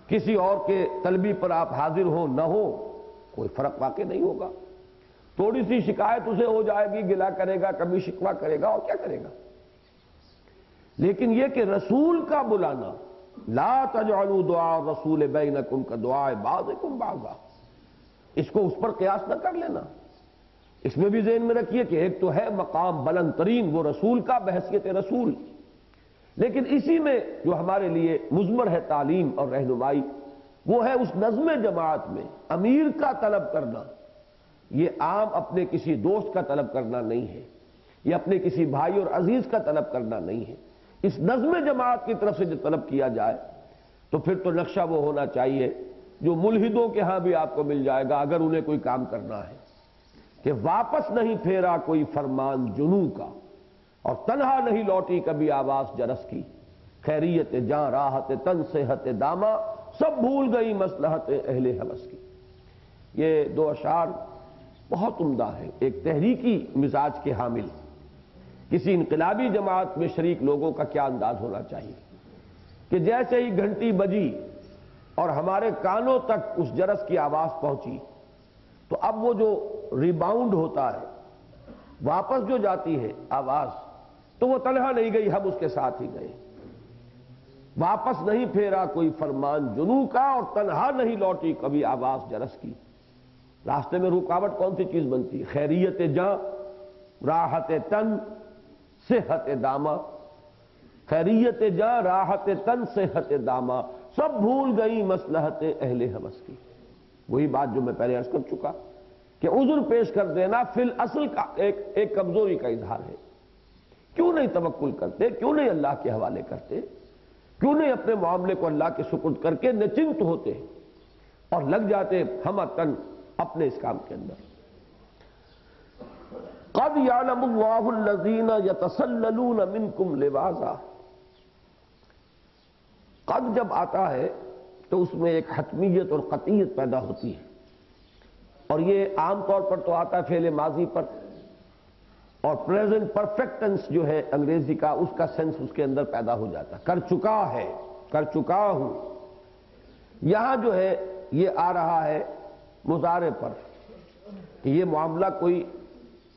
کسی اور کے طلبی پر آپ حاضر ہو نہ ہو کوئی فرق واقع نہیں ہوگا. تھوڑی سی شکایت اسے ہو جائے گی، گلہ کرے گا، کبھی شکوہ کرے گا، اور کیا کرے گا. لیکن یہ کہ رسول کا بلانا، لا تجعلوا دعاء الرسول بینکم کدعاء بعضکم بعضا، اس کو اس پر قیاس نہ کر لینا. اس میں بھی ذہن میں رکھیے کہ ایک تو ہے مقام بلند ترین وہ رسول کا بحیثیت رسول، لیکن اسی میں جو ہمارے لیے مضمر ہے تعلیم اور رہنمائی، وہ ہے اس نظم جماعت میں امیر کا طلب کرنا. یہ عام اپنے کسی دوست کا طلب کرنا نہیں ہے، یہ اپنے کسی بھائی اور عزیز کا طلب کرنا نہیں ہے. اس نظم جماعت کی طرف سے جو طلب کیا جائے تو پھر تو نقشہ وہ ہونا چاہیے جو ملحدوں کے ہاں بھی آپ کو مل جائے گا اگر انہیں کوئی کام کرنا ہے، کہ واپس نہیں پھیرا کوئی فرمان جنوں کا، اور تنہا نہیں لوٹی کبھی آواز جرس کی. خیریت جاں راحت تن صحت دامہ، سب بھول گئی مصلحت اہل ہوس کی. یہ دو اشعار بہت عمدہ ہے، ایک تحریکی مزاج کے حامل. کسی انقلابی جماعت میں شریک لوگوں کا کیا انداز ہونا چاہیے کہ جیسے ہی گھنٹی بجی اور ہمارے کانوں تک اس جرس کی آواز پہنچی تو اب وہ جو ریباؤنڈ ہوتا ہے، واپس جو جاتی ہے آواز، تو وہ تنہا نہیں گئی، ہم اس کے ساتھ ہی گئے. واپس نہیں پھیرا کوئی فرمان جنوں کا، اور تنہا نہیں لوٹی کبھی آواز جرس کی. راستے میں رکاوٹ کون سی چیز بنتی؟ خیریت جاں، راحت تن، صحت دامہ. خیریت جاں، راحت تن، صحت دامہ، سب بھول گئی مصلحت اہل ہوس کی. وہی بات جو میں پہلے عرض کر چکا کہ عذر پیش کر دینا فی الاصل کا ایک کمزوری کا اظہار ہے. کیوں نہیں توکل کرتے؟ کیوں نہیں اللہ کے حوالے کرتے؟ کیوں نہیں اپنے معاملے کو اللہ کے سپرد کر کے نچنت ہوتے اور لگ جاتے ہم تن اپنے اس کام کے اندر؟ قد یعلم اللہ الذین یتسللون منکم لواذا. قد جب آتا ہے تو اس میں ایک حتمیت اور قطعیت پیدا ہوتی ہے، اور یہ عام طور پر تو آتا ہے فعل ماضی پر، اور پریزنٹ پرفیکٹ ٹینس جو ہے انگریزی کا، اس کا سینس اس کے اندر پیدا ہو جاتا ہے، کر چکا ہے، کر چکا ہوں. یہاں جو ہے یہ آ رہا ہے مضارع پر کہ یہ معاملہ کوئی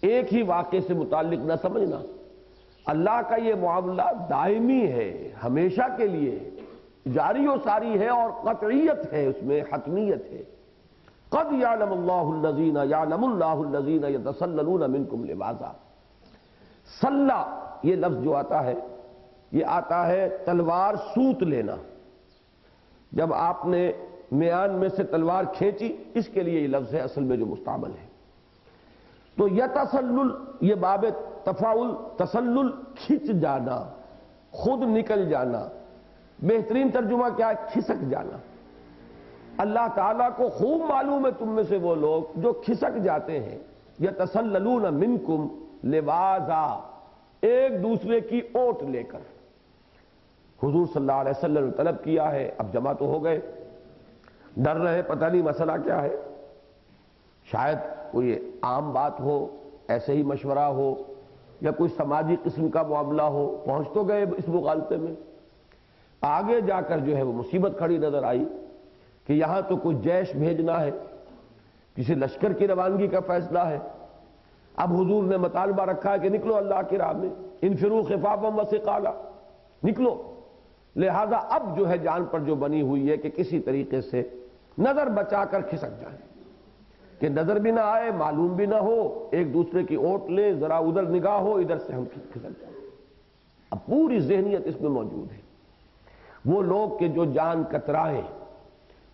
ایک ہی واقعے سے متعلق نہ سمجھنا. اللہ کا یہ معاملہ دائمی ہے، ہمیشہ کے لیے جاری و ساری ہے، اور قطعیت ہے، اس میں حتمیت ہے. قد یعلم اللہ الذین یتسللون منکم لواذا. سلہ یہ لفظ جو آتا ہے، یہ آتا ہے تلوار سوت لینا. جب آپ نے میان میں سے تلوار کھینچی، اس کے لیے یہ لفظ ہے اصل میں جو مستعمل ہے. تو یتسلل یہ باب تفاعل، تسلل کھنچ جانا، خود نکل جانا. بہترین ترجمہ کیا ہے؟ کھسک جانا. اللہ تعالیٰ کو خوب معلوم ہے تم میں سے وہ لوگ جو کھسک جاتے ہیں. یتسللون منکم لواذا، ایک دوسرے کی اوٹ لے کر. حضور صلی اللہ علیہ وسلم نے طلب کیا ہے، اب جمع تو ہو گئے، ڈر رہے پتہ نہیں مسئلہ کیا ہے، شاید کوئی عام بات ہو، ایسے ہی مشورہ ہو، یا کوئی سماجی قسم کا معاملہ ہو. پہنچ تو گئے اس مغالطے میں. آگے جا کر جو ہے وہ مصیبت کھڑی نظر آئی کہ یہاں تو کوئی جیش بھیجنا ہے، کسی لشکر کی روانگی کا فیصلہ ہے. اب حضور نے مطالبہ رکھا ہے کہ نکلو اللہ کی راہ میں، انفروا خفافا وثقالا، نکلو. لہذا اب جو ہے جان پر جو بنی ہوئی ہے کہ کسی طریقے سے نظر بچا کر کھسک جائیں، کہ نظر بھی نہ آئے، معلوم بھی نہ ہو، ایک دوسرے کی اوٹ لیں، ذرا ادھر نگاہ ہو، ادھر سے ہم کھسک جائیں. اب پوری ذہنیت اس میں موجود ہے. وہ لوگ کہ جو جان کترائیں،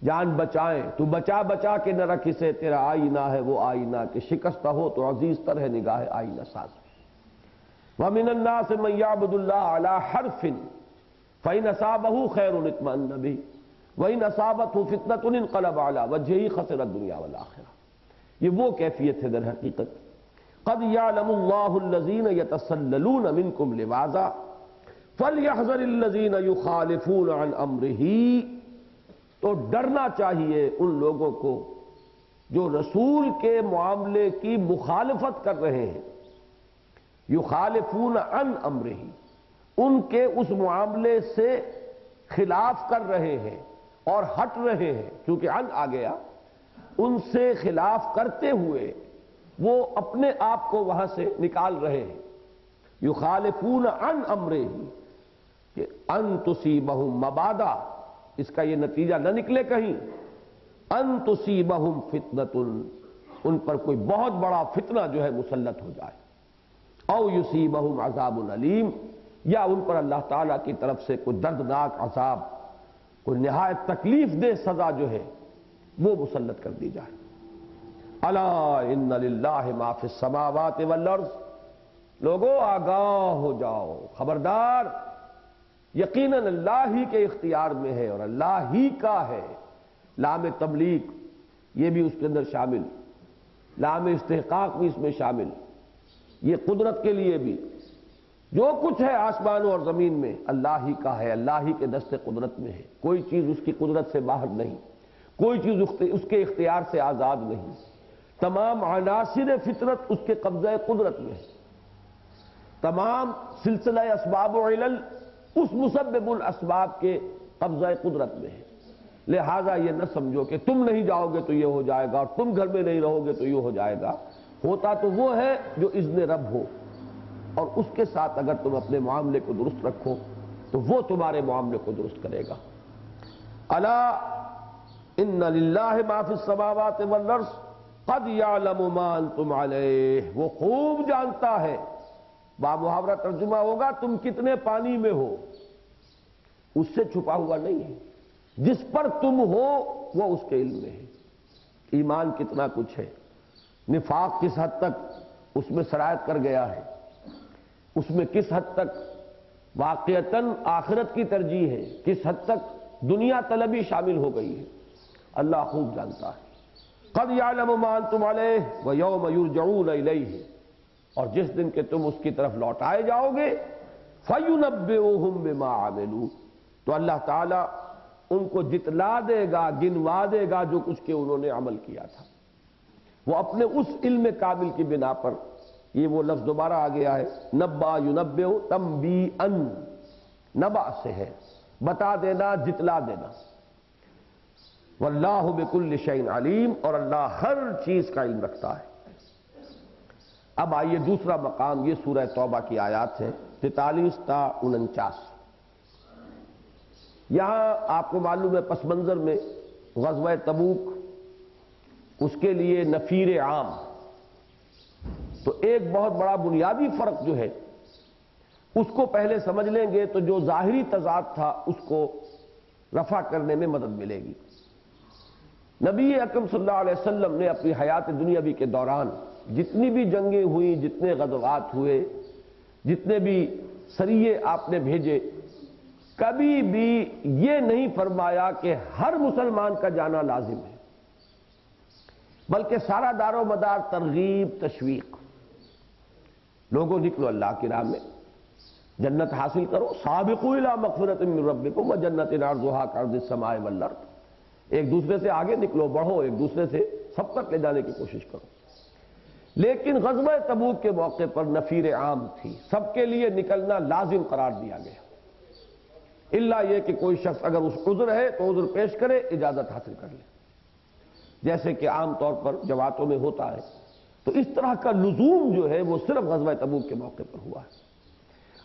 جان بچائیں، تو بچا بچا کے نہ رکھ اسے، تیرا آئینہ ہے وہ آئینہ کہ شکستہ ہو تو عزیز تر ہے نگاہ آئینہ ساز۔ وَمِنَ النَّاسِ مَن يَعْبُدُ اللَّهَ عَلَى حَرْفٍ فَإِنْ أَصَابَهُ خَيْرٌ اطْمَأَنَّ بِهِ وَإِنْ أَصَابَتْهُ فِتْنَةٌ انقلب عَلَى وَجْهِهِ خَسِرَ الدُّنْيَا وَالْآخِرَةَ۔ یہ وہ کیفیت ہے در حقیقت۔ قَدْ يَعْلَمُ اللَّهُ الَّذِينَ يَتَسَلَّلُونَ مِنْكُمْ لِوَاذًا فَلْيَحْذَرِ الَّذِينَ يُخَالِفُونَ عَنْ أَمْرِهِ، تو ڈرنا چاہیے ان لوگوں کو جو رسول کے معاملے کی مخالفت کر رہے ہیں، یخالفون عن امرہ، ان کے اس معاملے سے خلاف کر رہے ہیں اور ہٹ رہے ہیں، کیونکہ عن آ گیا، ان سے خلاف کرتے ہوئے وہ اپنے آپ کو وہاں سے نکال رہے ہیں۔ یخالفون عن امرہ کہ ان تصیبہم مبادا، اس کا یہ نتیجہ نہ نکلے کہیں ان تصیبہم فتنۃ، ان پر کوئی بہت بڑا فتنہ جو ہے مسلط ہو جائے، او یصیبہم عذاب علیم، یا ان پر اللہ تعالیٰ کی طرف سے کوئی دردناک عذاب، کوئی نہایت تکلیف دہ سزا جو ہے وہ مسلط کر دی جائے۔ الا ان للہ ما فی السماوات والارض، لوگوں آگاہ ہو جاؤ، خبردار، یقیناً اللہ ہی کے اختیار میں ہے اور اللہ ہی کا ہے۔ لام تملیک یہ بھی اس کے اندر شامل، لام استحقاق بھی اس میں شامل، یہ قدرت کے لیے بھی، جو کچھ ہے آسمانوں اور زمین میں اللہ ہی کا ہے، اللہ ہی کے دست قدرت میں ہے، کوئی چیز اس کی قدرت سے باہر نہیں، کوئی چیز اس کے اختیار سے آزاد نہیں، تمام عناصر فطرت اس کے قبضہ قدرت میں ہے، تمام سلسلہ اسباب و علل اس مسبب الاسباب کے قبضہ قدرت میں ہے۔ لہذا یہ نہ سمجھو کہ تم نہیں جاؤ گے تو یہ ہو جائے گا اور تم گھر میں نہیں رہو گے تو یہ ہو جائے گا، ہوتا تو وہ ہے جو اذن رب ہو، اور اس کے ساتھ اگر تم اپنے معاملے کو درست رکھو تو وہ تمہارے معاملے کو درست کرے گا۔ الا ان للہ ما فی السماوات والارض قد یعلم ما انتم علیہ، وہ خوب جانتا ہے، بامحاورہ ترجمہ ہوگا تم کتنے پانی میں ہو، اس سے چھپا ہوا نہیں ہے، جس پر تم ہو وہ اس کے علم میں ہے۔ ایمان کتنا کچھ ہے، نفاق کس حد تک اس میں سرایت کر گیا ہے، اس میں کس حد تک واقعتاً آخرت کی ترجیح ہے، کس حد تک دنیا طلبی شامل ہو گئی ہے، اللہ خوب جانتا ہے۔ قد یعلم ما انتم علیہ ویوم یرجعون الیہ، اور جس دن کہ تم اس کی طرف لوٹائے جاؤ گے، فَيُنَبِّئُهُم بِمَا عَمِلُوا، تو اللہ تعالیٰ ان کو جتلا دے گا، گنوا دے گا جو کچھ کہ انہوں نے عمل کیا تھا، وہ اپنے اس علم کامل کی بنا پر، یہ وہ لفظ دوبارہ آ گیا ہے، نبا یونبئ تنبیئا، نبا سے ہے بتا دینا، جتلا دینا، واللہ بکل شیء علیم، اور اللہ ہر چیز کا علم رکھتا ہے۔ اب آئیے دوسرا مقام، یہ سورہ توبہ کی آیات ہے 43 تا 49۔ یہاں آپ کو معلوم ہے پس منظر میں غزوہ تبوک، اس کے لیے نفیر عام، تو ایک بہت بڑا بنیادی فرق جو ہے اس کو پہلے سمجھ لیں گے تو جو ظاہری تضاد تھا اس کو رفع کرنے میں مدد ملے گی۔ نبی اکرم صلی اللہ علیہ وسلم نے اپنی حیات دنیاوی کے دوران جتنی بھی جنگیں ہوئیں، جتنے غزوات ہوئے، جتنے بھی سریے آپ نے بھیجے، کبھی بھی یہ نہیں فرمایا کہ ہر مسلمان کا جانا لازم ہے، بلکہ سارا دار و مدار ترغیب، تشویق، لوگوں نکلو اللہ کی راہ میں، جنت حاصل کرو، سابقوا الی مغفرۃ من ربکم وجنۃ عرضھا کعرض السماء والارض، ایک دوسرے سے آگے نکلو، بڑھو، ایک دوسرے سے سبقت لے جانے کی کوشش کرو۔ لیکن غزوہ تبوک کے موقع پر نفیر عام تھی، سب کے لیے نکلنا لازم قرار دیا گیا، الا یہ کہ کوئی شخص اگر اس عذر ہے تو عذر پیش کرے، اجازت حاصل کر لے، جیسے کہ عام طور پر جماعتوں میں ہوتا ہے۔ تو اس طرح کا لزوم جو ہے وہ صرف غزوہ تبوک کے موقع پر ہوا ہے۔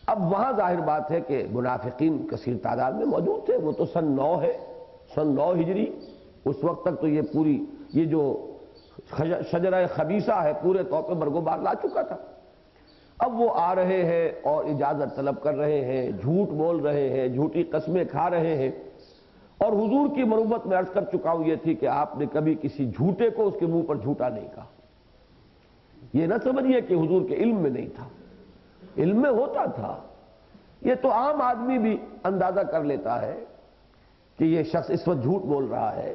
اب وہاں ظاہر بات ہے کہ منافقین کثیر تعداد میں موجود تھے، وہ تو سن 9 ہے، سن 9 ہجری، اس وقت تک تو یہ پوری یہ جو شجرہ خبیثہ ہے پورے طور پہ برگوبار لا چکا تھا۔ اب وہ آ رہے ہیں اور اجازت طلب کر رہے ہیں، جھوٹ بول رہے ہیں، جھوٹی قسمیں کھا رہے ہیں، اور حضور کی مروت میں عرض کر چکا ہوں یہ تھی کہ آپ نے کبھی کسی جھوٹے کو اس کے منہ پر جھوٹا نہیں کہا. یہ نہ سمجھیے کہ حضور کے علم میں نہیں تھا، علم میں ہوتا تھا. یہ تو عام آدمی بھی اندازہ کر لیتا ہے کہ یہ شخص اس وقت جھوٹ بول رہا ہے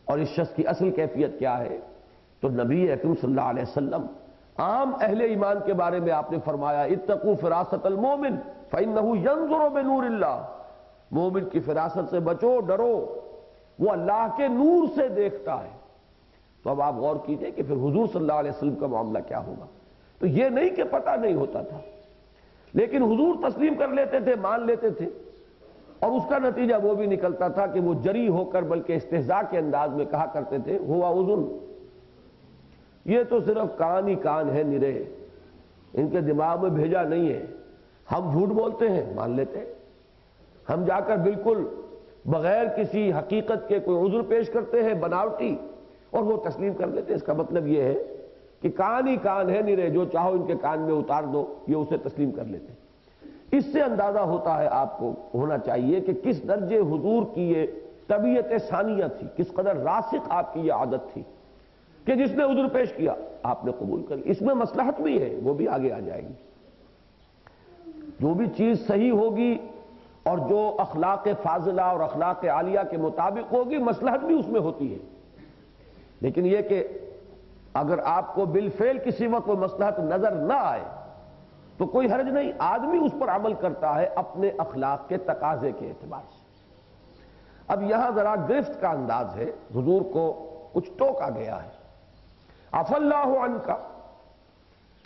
اور اس شخص کی اصل کیفیت کیا ہے. تو نبی اکرم صلی اللہ علیہ وسلم عام اہل ایمان کے بارے میں آپ نے فرمایا اتقوا فراست المومن فإنہ ینظر بنور اللہ. مومن کی فراست سے بچو، ڈرو، وہ اللہ کے نور سے دیکھتا ہے. تو اب آپ غور کیجئے کہ پھر حضور صلی اللہ علیہ وسلم کا معاملہ کیا ہوگا. تو یہ نہیں کہ پتہ نہیں ہوتا تھا، لیکن حضور تسلیم کر لیتے تھے، مان لیتے تھے، اور اس کا نتیجہ وہ بھی نکلتا تھا کہ وہ جری ہو کر بلکہ استہزاء کے انداز میں کہا کرتے تھے ہوا اذن، یہ تو صرف کان ہی کان ہے نرے، ان کے دماغ میں بھیجا نہیں ہے. ہم جھوٹ بولتے ہیں، مان لیتے ہیں. ہم جا کر بالکل بغیر کسی حقیقت کے کوئی عذر پیش کرتے ہیں بناوٹی، اور وہ تسلیم کر لیتے ہیں. اس کا مطلب یہ ہے کہ کان ہی کان ہے نرے، جو چاہو ان کے کان میں اتار دو، یہ اسے تسلیم کر لیتے ہیں. اس سے اندازہ ہوتا ہے، آپ کو ہونا چاہیے کہ کس درجے حضور کی یہ طبیعت ثانیہ تھی، کس قدر راسخ آپ کی یہ عادت تھی کہ جس نے عذر پیش کیا آپ نے قبول کر لی. اس میں مصلحت بھی ہے، وہ بھی آگے آ جائے گی. جو بھی چیز صحیح ہوگی اور جو اخلاق فاضلہ اور اخلاق عالیہ کے مطابق ہوگی، مصلحت بھی اس میں ہوتی ہے. لیکن یہ کہ اگر آپ کو بالفعل کسی وقت وہ مصلحت نظر نہ آئے تو کوئی حرج نہیں، آدمی اس پر عمل کرتا ہے اپنے اخلاق کے تقاضے کے اعتبار سے. اب یہاں ذرا گرفت کا انداز ہے، حضور کو کچھ ٹوکا گیا ہے. عفا اللہ عنک،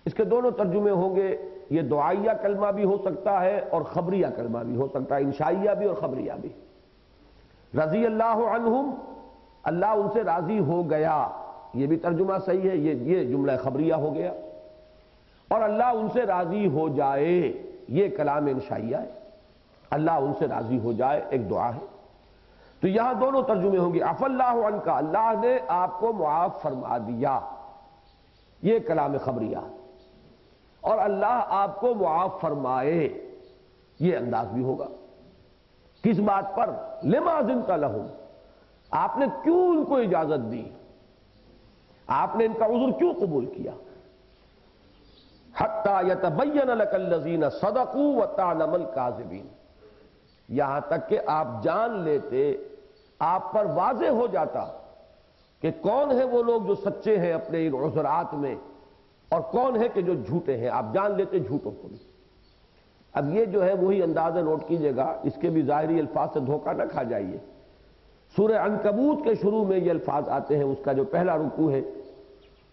اس کے دونوں ترجمے ہوں گے. یہ دعائیہ کلمہ بھی ہو سکتا ہے اور خبریہ کلمہ بھی ہو سکتا ہے، انشائیہ بھی اور خبریہ بھی. رضی اللہ عنہم، اللہ ان سے راضی ہو گیا، یہ بھی ترجمہ صحیح ہے. یہ جملہ خبریہ ہو گیا. اور اللہ ان سے راضی ہو جائے، یہ کلام انشائیہ ہے. اللہ ان سے راضی ہو جائے ایک دعا ہے. تو یہاں دونوں ترجمے ہوں گے. عفا اللہ عنک، اللہ نے آپ کو معاف فرما دیا، یہ کلام خبریہ. اور اللہ آپ کو معاف فرمائے، یہ انداز بھی ہوگا. کس بات پر؟ لما اذنت لہم، آپ نے کیوں ان کو اجازت دی، آپ نے ان کا عذر کیوں قبول کیا. حتی یتبین لک الذین صدقوا وتعلم الکاذبین، یہاں تک کہ آپ جان لیتے، آپ پر واضح ہو جاتا کہ کون ہے وہ لوگ جو سچے ہیں اپنے ان عذرات میں اور کون ہے کہ جو جھوٹے ہیں. آپ جان لیتے جھوٹوں کو بھی. اب یہ جو ہے وہی اندازہ نوٹ کیجئے گا، اس کے بھی ظاہری الفاظ سے دھوکہ نہ کھا جائیے. سورہ عنکبوت کے شروع میں یہ الفاظ آتے ہیں، اس کا جو پہلا رکوع ہے،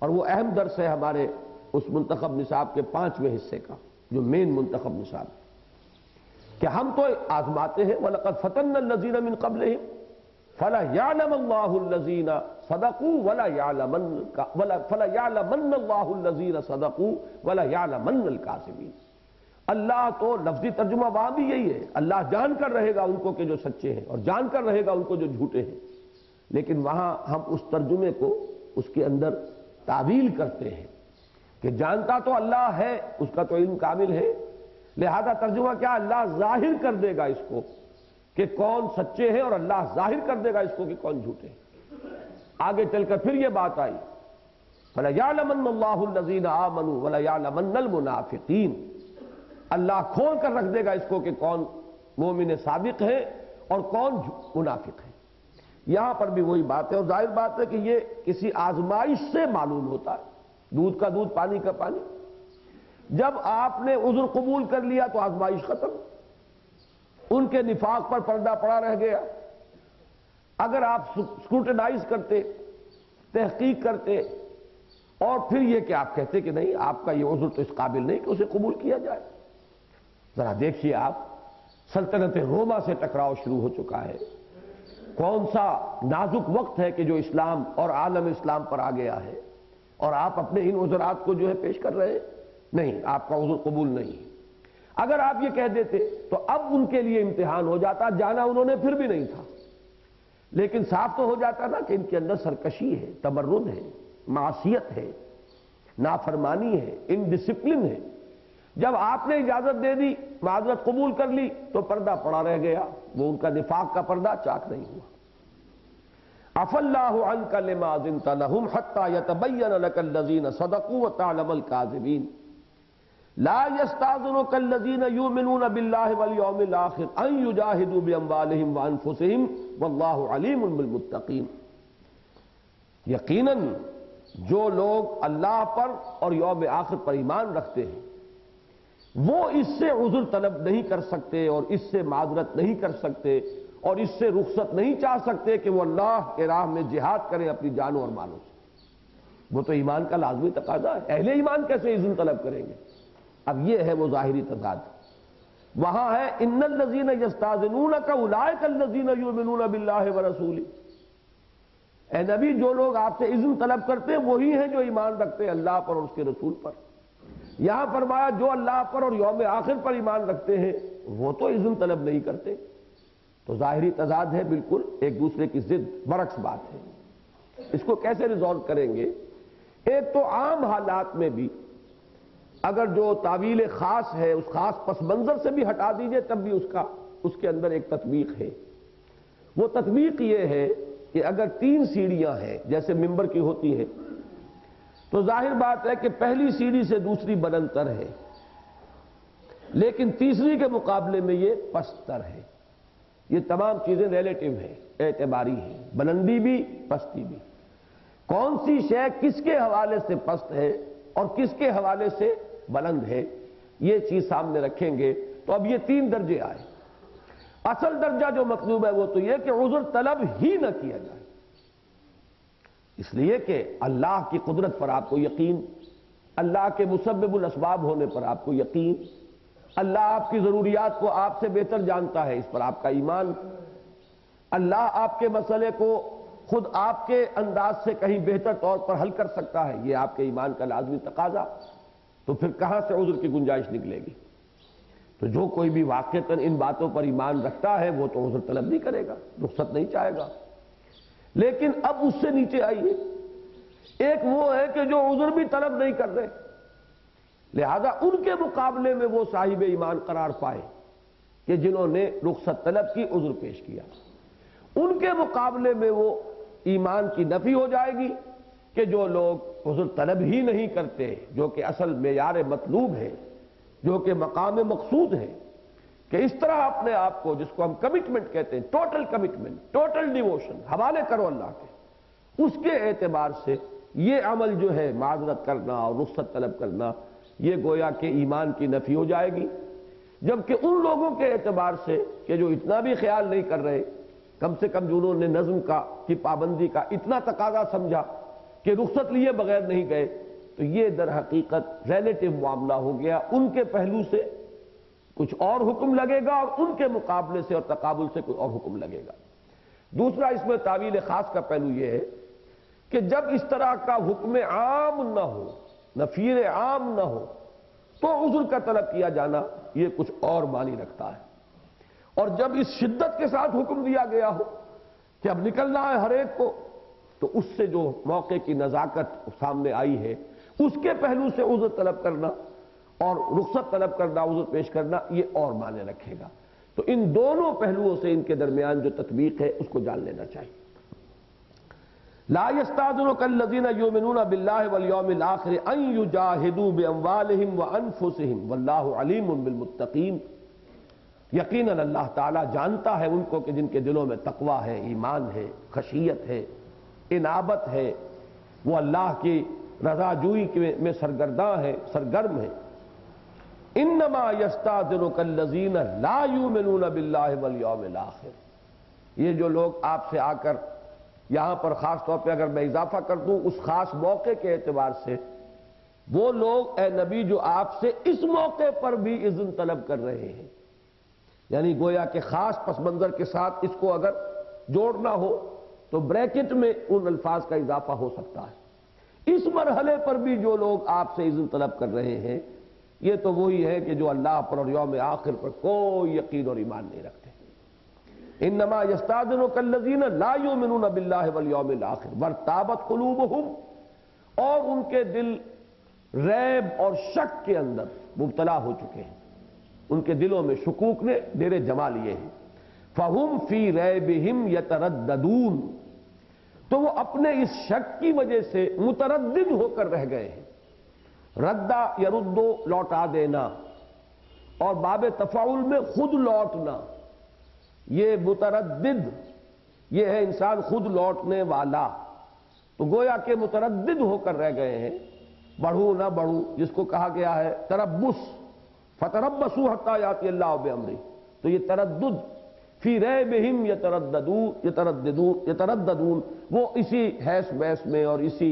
اور وہ اہم درس ہے ہمارے اس منتخب نصاب کے 5ویں حصے کا، جو مین منتخب نصاب ہے، کہ ہم تو آزماتے ہیں. وَلَقَدْ فَتَنَّا الَّذِينَ مِن قَبْلِهِمْ فَلَيَعْلَمَنَّ اللَّهُ الَّذِينَ صَدَقُوا وَلَيَعْلَمَنَّ اللَّهُ الَّذِينَ صَدَقُوا وَلَيَعْلَمَنَّ الْكَاذِبِينَ. اللہ تو لفظی ترجمہ وہاں بھی یہی ہے، اللہ جان کر رہے گا ان کو کہ جو سچے ہیں اور جان کر رہے گا ان کو جو جھوٹے ہیں. لیکن وہاں ہم اس ترجمے کو اس کے اندر تعویل کرتے ہیں کہ جانتا تو اللہ ہے، اس کا تو علم کامل ہے، لہذا ترجمہ کیا؟ اللہ ظاہر کر دے گا اس کو کہ کون سچے ہیں، اور اللہ ظاہر کر دے گا اس کو کہ کون جھوٹے ہیں. آگے چل کر پھر یہ بات آئی فَلَيَعْلَمَنَّ اللَّهُ الَّذِينَ آمَنُوا وَلَيَعْلَمَنَّ الْمُنَافِقِينَ. اللہ کھول کر رکھ دے گا اس کو کہ کون مومن صادق ہے اور کون منافق ہے. یہاں پر بھی وہی بات ہے، اور ظاہر بات ہے کہ یہ کسی آزمائش سے معلوم ہوتا ہے. دودھ کا دودھ، پانی کا پانی. جب آپ نے عذر قبول کر لیا تو آزمائش ختم، ان کے نفاق پر پردہ پڑا رہ گیا. اگر آپ اسکروٹنائز کرتے، تحقیق کرتے، اور پھر یہ کہ آپ کہتے کہ نہیں، آپ کا یہ عذر تو اس قابل نہیں کہ اسے قبول کیا جائے. ذرا دیکھیے آپ، سلطنت روما سے ٹکراؤ شروع ہو چکا ہے. کون سا نازک وقت ہے کہ جو اسلام اور عالم اسلام پر آ گیا ہے، اور آپ اپنے ان عذرات کو جو ہے پیش کر رہے ہیں. نہیں، آپ کا عذر قبول نہیں. اگر آپ یہ کہہ دیتے تو اب ان کے لیے امتحان ہو جاتا. جانا انہوں نے پھر بھی نہیں تھا، لیکن صاف تو ہو جاتا نا کہ ان کے اندر سرکشی ہے، تمرد ہے، معصیت ہے، نافرمانی ہے، انڈسپلن ہے. جب آپ نے اجازت دے دی، معذرت قبول کر لی، تو پردہ پڑا رہ گیا، وہ ان کا نفاق کا پردہ چاک نہیں ہوا۔ عفا اللہ عنک لما اذنت لهم حتى يتبين لك الذين صدقوا وتعلم الكاذبين لا يستأذنك الذين يؤمنون بالله واليوم الآخر ان يجاهدوا بأموالهم وأنفسهم والله عليم بالمتقين۔ یقیناً جو لوگ اللہ پر اور یوم آخر پر ایمان رکھتے ہیں وہ اس سے عذر طلب نہیں کر سکتے اور اس سے معذرت نہیں کر سکتے اور اس سے رخصت نہیں چاہ سکتے کہ وہ اللہ کے راہ میں جہاد کریں اپنی جانوں اور مالوں سے۔ وہ تو ایمان کا لازمی تقاضا ہے، اہل ایمان کیسے اذن طلب کریں گے؟ اب یہ ہے وہ ظاہری تضاد۔ وہاں ہے ان الذین یستاذنونک اولئک الذین یؤمنون باللہ ورسولہ، اے نبی جو لوگ آپ سے اذن طلب کرتے ہیں وہی ہیں جو ایمان رکھتے ہیں اللہ پر اور اس کے رسول پر۔ یہاں فرمایا جو اللہ پر اور یوم آخر پر ایمان رکھتے ہیں وہ تو اذن طلب نہیں کرتے۔ تو ظاہری تضاد ہے، بالکل ایک دوسرے کی ضد برعکس بات ہے۔ اس کو کیسے ریزالو کریں گے؟ ایک تو عام حالات میں بھی اگر جو تعویل خاص ہے اس خاص پس منظر سے بھی ہٹا دیجئے تب بھی اس کے اندر ایک تطبیق ہے۔ وہ تطبیق یہ ہے کہ اگر 3 سیڑھیاں ہیں جیسے ممبر کی ہوتی ہیں تو ظاہر بات ہے کہ پہلی سیڑھی سے دوسری بلندتر ہے، لیکن تیسری کے مقابلے میں یہ پستر ہے۔ یہ تمام چیزیں ریلیٹیو ہیں، اعتباری ہیں، بلندی بھی پستی بھی۔ کون سی شے کس کے حوالے سے پست ہے اور کس کے حوالے سے بلند ہے، یہ چیز سامنے رکھیں گے تو اب یہ 3 درجے آئے۔ اصل درجہ جو مطلوب ہے وہ تو یہ کہ عذر طلب ہی نہ کیا جائے، اس لیے کہ اللہ کی قدرت پر آپ کو یقین، اللہ کے مسبب الاسباب ہونے پر آپ کو یقین، اللہ آپ کی ضروریات کو آپ سے بہتر جانتا ہے، اس پر آپ کا ایمان، اللہ آپ کے مسئلے کو خود آپ کے انداز سے کہیں بہتر طور پر حل کر سکتا ہے، یہ آپ کے ایمان کا لازمی تقاضا۔ تو پھر کہاں سے عذر کی گنجائش نکلے گی؟ تو جو کوئی بھی واقعتاً ان باتوں پر ایمان رکھتا ہے وہ تو عذر طلب نہیں کرے گا، رخصت نہیں چاہے گا۔ لیکن اب اس سے نیچے آئیے، ایک وہ ہے کہ جو عذر بھی طلب نہیں کر رہے، لہذا ان کے مقابلے میں وہ صاحب ایمان قرار پائے کہ جنہوں نے رخصت طلب کی، عذر پیش کیا، ان کے مقابلے میں وہ ایمان کی نفی ہو جائے گی کہ جو لوگ عذر طلب ہی نہیں کرتے، جو کہ اصل معیار مطلوب ہے، جو کہ مقام مقصود ہے، کہ اس طرح اپنے آپ کو، جس کو ہم کمٹمنٹ کہتے ہیں، ٹوٹل کمٹمنٹ، ٹوٹل ڈیووشن، حوالے کرو اللہ کے، اس کے اعتبار سے یہ عمل جو ہے معذرت کرنا اور رخصت طلب کرنا، یہ گویا کہ ایمان کی نفی ہو جائے گی۔ جبکہ ان لوگوں کے اعتبار سے کہ جو اتنا بھی خیال نہیں کر رہے، کم سے کم جنہوں نے نظم کی پابندی کا اتنا تقاضا سمجھا کہ رخصت لیے بغیر نہیں گئے، تو یہ در حقیقت ریلیٹیو معاملہ ہو گیا، ان کے پہلو سے کچھ اور حکم لگے گا اور ان کے مقابلے سے اور تقابل سے کوئی اور حکم لگے گا۔ دوسرا اس میں تعویل خاص کا پہلو یہ ہے کہ جب اس طرح کا حکم عام نہ ہو، نفیر عام نہ ہو، تو عذر کا طلب کیا جانا یہ کچھ اور معنی رکھتا ہے۔ اور جب اس شدت کے ساتھ حکم دیا گیا ہو کہ اب نکلنا ہے ہر ایک کو، تو اس سے جو موقع کی نزاکت سامنے آئی ہے اس کے پہلو سے عذر طلب کرنا اور رخصت طلب کرنا، عذر پیش کرنا، یہ اور معنی رکھے گا۔ تو ان دونوں پہلوؤں سے ان کے درمیان جو تطبیق ہے اس کو جان لینا چاہیے۔ لا يستأذنك الذين يؤمنون بالله واليوم الآخر ان يجاهدوا بأموالهم وأنفسهم والله عليم بالمتقين۔ یقیناً اللہ تعالیٰ جانتا ہے ان کو کہ جن کے دلوں میں تقوی ہے، ایمان ہے، خشیت ہے، انابت ہے، وہ اللہ کی رضا جوئی میں سرگرداں ہے، سرگرم ہے۔ انما یستأذنک الذین لا یؤمنون باللہ والیوم الآخر، یہ جو لوگ آپ سے آ کر یہاں پر خاص طور پہ اگر میں اضافہ کر دوں اس خاص موقع کے اعتبار سے، وہ لوگ اے نبی جو آپ سے اس موقع پر بھی اذن طلب کر رہے ہیں، یعنی گویا کہ خاص پس منظر کے ساتھ اس کو اگر جوڑنا ہو تو بریکٹ میں ان الفاظ کا اضافہ ہو سکتا ہے۔ اس مرحلے پر بھی جو لوگ آپ سے اذن طلب کر رہے ہیں یہ تو وہی ہے کہ جو اللہ پر اور یوم آخر پر کوئی یقین اور ایمان نہیں رکھتے۔ انما یستأذنک الذین لا یؤمنون باللہ والیوم الآخر وارتابت قلوبہم، اور ان کے دل ریب اور شک کے اندر مبتلا ہو چکے ہیں، ان کے دلوں میں شکوک نے ڈیرے جما لیے ہیں۔ فَهُمْ فِي رَيْبِهِمْ يَتَرَدَّدُونَ، تو وہ اپنے اس شک کی وجہ سے متردد ہو کر رہ گئے ہیں۔ ردہ یردو لوٹا دینا، اور باب تفاعل میں خود لوٹنا، یہ متردد، یہ ہے انسان خود لوٹنے والا، تو گویا کہ متردد ہو کر رہ گئے ہیں۔ بڑھوں نہ بڑھوں، جس کو کہا گیا ہے تربص، فتربصوا حتی یاتی اللہ بامرہ، تو یہ تردد، فی ریبہم یترددون، وہ اسی حیث بحث میں اور اسی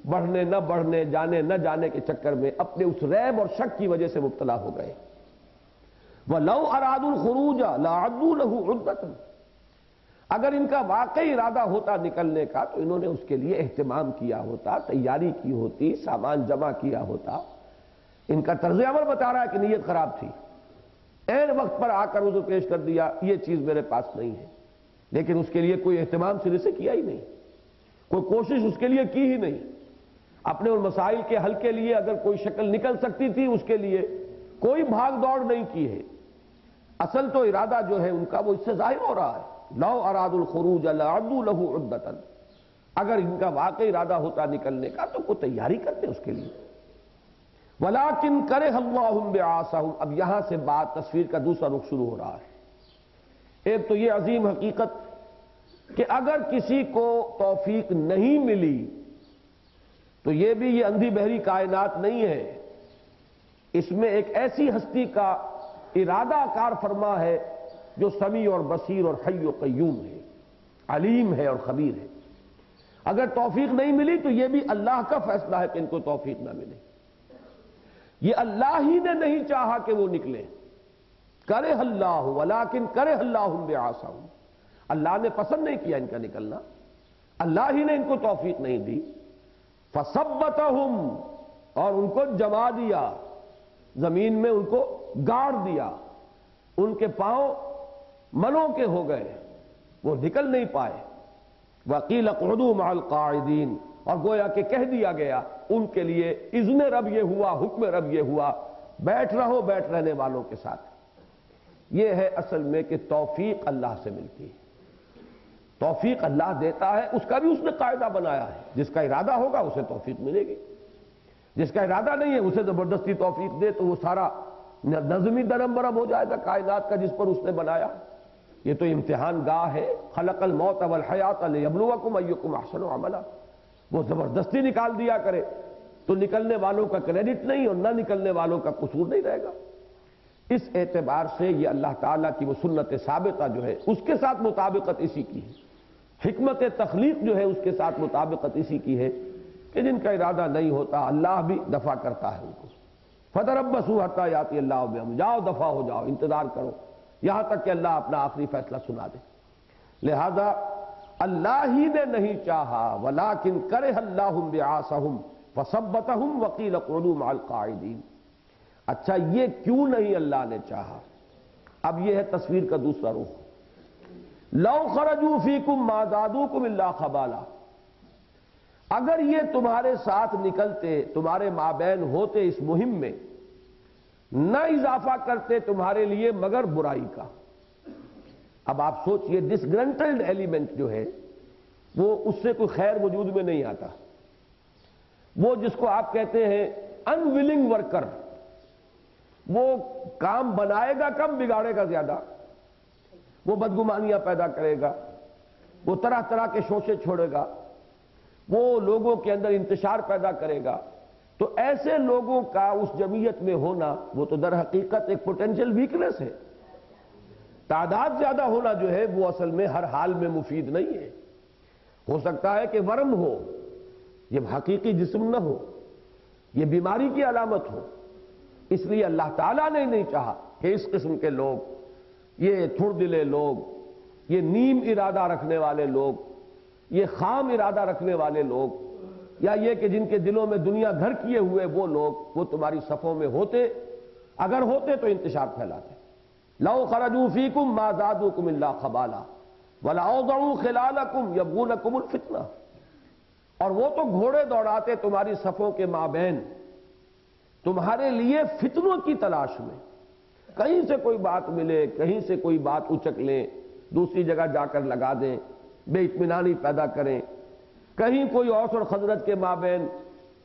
بڑھنے نہ بڑھنے، جانے نہ جانے کے چکر میں اپنے اس ریب اور شک کی وجہ سے مبتلا ہو گئے۔ وَلَوْ أَرَادُوا الْخُرُوجَ لَأَعَدُّوا لَهُ عُدَّةً، اگر ان کا واقعی ارادہ ہوتا نکلنے کا تو انہوں نے اس کے لیے اہتمام کیا ہوتا، تیاری کی ہوتی، سامان جمع کیا ہوتا۔ ان کا طرز عمل بتا رہا ہے کہ نیت خراب تھی، عین وقت پر آ کر عذر پیش کر دیا، یہ چیز میرے پاس نہیں ہے، لیکن اس کے لیے کوئی اہتمام سرے سے کیا ہی نہیں، کوئی کوشش اس کے لیے کی ہی نہیں۔ اپنے ان مسائل کے حل کے لیے اگر کوئی شکل نکل سکتی تھی، اس کے لیے کوئی بھاگ دوڑ نہیں کی ہے۔ اصل تو ارادہ جو ہے ان کا وہ اس سے ظاہر ہو رہا ہے۔ لو ارادوا الخروج لأعدوا له عدة، اگر ان کا واقعی ارادہ ہوتا نکلنے کا تو کوئی تیاری کرتے اس کے لیے۔ ولكن كره الله بعاصهم، اب یہاں سے بات تصویر کا دوسرا رخ شروع ہو رہا ہے۔ ایک تو یہ عظیم حقیقت کہ اگر کسی کو توفیق نہیں ملی تو یہ بھی یہ اندھی بہری کائنات نہیں ہے، اس میں ایک ایسی ہستی کا ارادہ کار فرما ہے جو سمیع اور بصیر اور حی و قیوم ہے، علیم ہے اور خبیر ہے۔ اگر توفیق نہیں ملی تو یہ بھی اللہ کا فیصلہ ہے کہ ان کو توفیق نہ ملے، یہ اللہ ہی نے نہیں چاہا کہ وہ نکلے۔ کرہ اللہ ولکن کرہ اللہ بعاصاہم، اللہ نے پسند نہیں کیا ان کا نکلنا، اللہ ہی نے ان کو توفیق نہیں دی۔ فثبتہم، اور ان کو جما دیا، زمین میں ان کو گاڑ دیا، ان کے پاؤں ملوں کے ہو گئے، وہ نکل نہیں پائے۔ وقیل اقعدوا مع القاعدین، اور گویا کہ کہہ دیا گیا ان کے لیے، اذن رب یہ ہوا، حکم رب یہ ہوا، بیٹھ رہو بیٹھ رہنے والوں کے ساتھ۔ یہ ہے اصل میں کہ توفیق اللہ سے ملتی ہے، توفیق اللہ دیتا ہے، اس کا بھی اس نے قاعدہ بنایا ہے، جس کا ارادہ ہوگا اسے توفیق ملے گی، جس کا ارادہ نہیں ہے اسے زبردستی توفیق دے تو وہ سارا نظمی درم برم ہو جائے گا کائنات کا جس پر اس نے بنایا۔ یہ تو امتحان گاہ ہے، خلق الموت والحیات لیبلوکم ایکم احسن عملا، وہ زبردستی نکال دیا کرے تو نکلنے والوں کا کریڈٹ نہیں اور نہ نکلنے والوں کا قصور نہیں رہے گا۔ اس اعتبار سے یہ اللہ تعالیٰ کی وہ سنت ثابتہ جو ہے اس کے ساتھ مطابقت اسی کی ہے، حکمت تخلیق جو ہے اس کے ساتھ مطابقت اسی کی ہے کہ جن کا ارادہ نہیں ہوتا اللہ بھی دفع کرتا ہے ان کو۔ فتربصوا حتی یاتی اللہ بامرہ، جاؤ دفع ہو جاؤ، انتظار کرو یہاں تک کہ اللہ اپنا آخری فیصلہ سنا دے۔ لہذا اللہ ہی نے نہیں چاہا، ولکن کرہ اللہ بعاصاہم فثبتہم وقیل اقعدوا مع القاعدین۔ اچھا یہ کیوں نہیں اللہ نے چاہا؟ اب یہ ہے تصویر کا دوسرا رخ۔ لو خرجوا فیکم ما زادوکم الا خبالا، اگر یہ تمہارے ساتھ نکلتے، تمہارے مابین ہوتے اس مہم میں، نہ اضافہ کرتے تمہارے لیے مگر برائی کا۔ اب آپ سوچئے ڈسگرنٹلڈ ایلیمنٹ جو ہے وہ اس سے کوئی خیر وجود میں نہیں آتا، وہ جس کو آپ کہتے ہیں انویلنگ ورکر، وہ کام بنائے گا کم بگاڑے گا زیادہ، وہ بدگمانیاں پیدا کرے گا، وہ طرح طرح کے شوشے چھوڑے گا، وہ لوگوں کے اندر انتشار پیدا کرے گا۔ تو ایسے لوگوں کا اس جمعیت میں ہونا وہ تو در حقیقت ایک پوٹینشل ویکنس ہے۔ تعداد زیادہ ہونا جو ہے وہ اصل میں ہر حال میں مفید نہیں ہے۔ ہو سکتا ہے کہ ورم ہو، یہ حقیقی جسم نہ ہو، یہ بیماری کی علامت ہو۔ اس لیے اللہ تعالیٰ نے نہیں چاہا کہ اس قسم کے لوگ، یہ تھڑ دلے لوگ، یہ نیم ارادہ رکھنے والے لوگ، یہ خام ارادہ رکھنے والے لوگ، یا یہ کہ جن کے دلوں میں دنیا گھر کیے ہوئے وہ لوگ، وہ تمہاری صفوں میں ہوتے، اگر ہوتے تو انتشار پھیلاتے۔ لو خرجوا فیکم ما زادوکم الا خبالا ولاوضعوا خلالکم یبغونکم الفتنہ، اور وہ تو گھوڑے دوڑاتے تمہاری صفوں کے مابین تمہارے لیے فتنوں کی تلاش میں، کہیں سے کوئی بات ملے، کہیں سے کوئی بات اچک لیں، دوسری جگہ جا کر لگا دیں، بے اطمینانی پیدا کریں، کہیں کوئی اوس اور خزرج کے مابین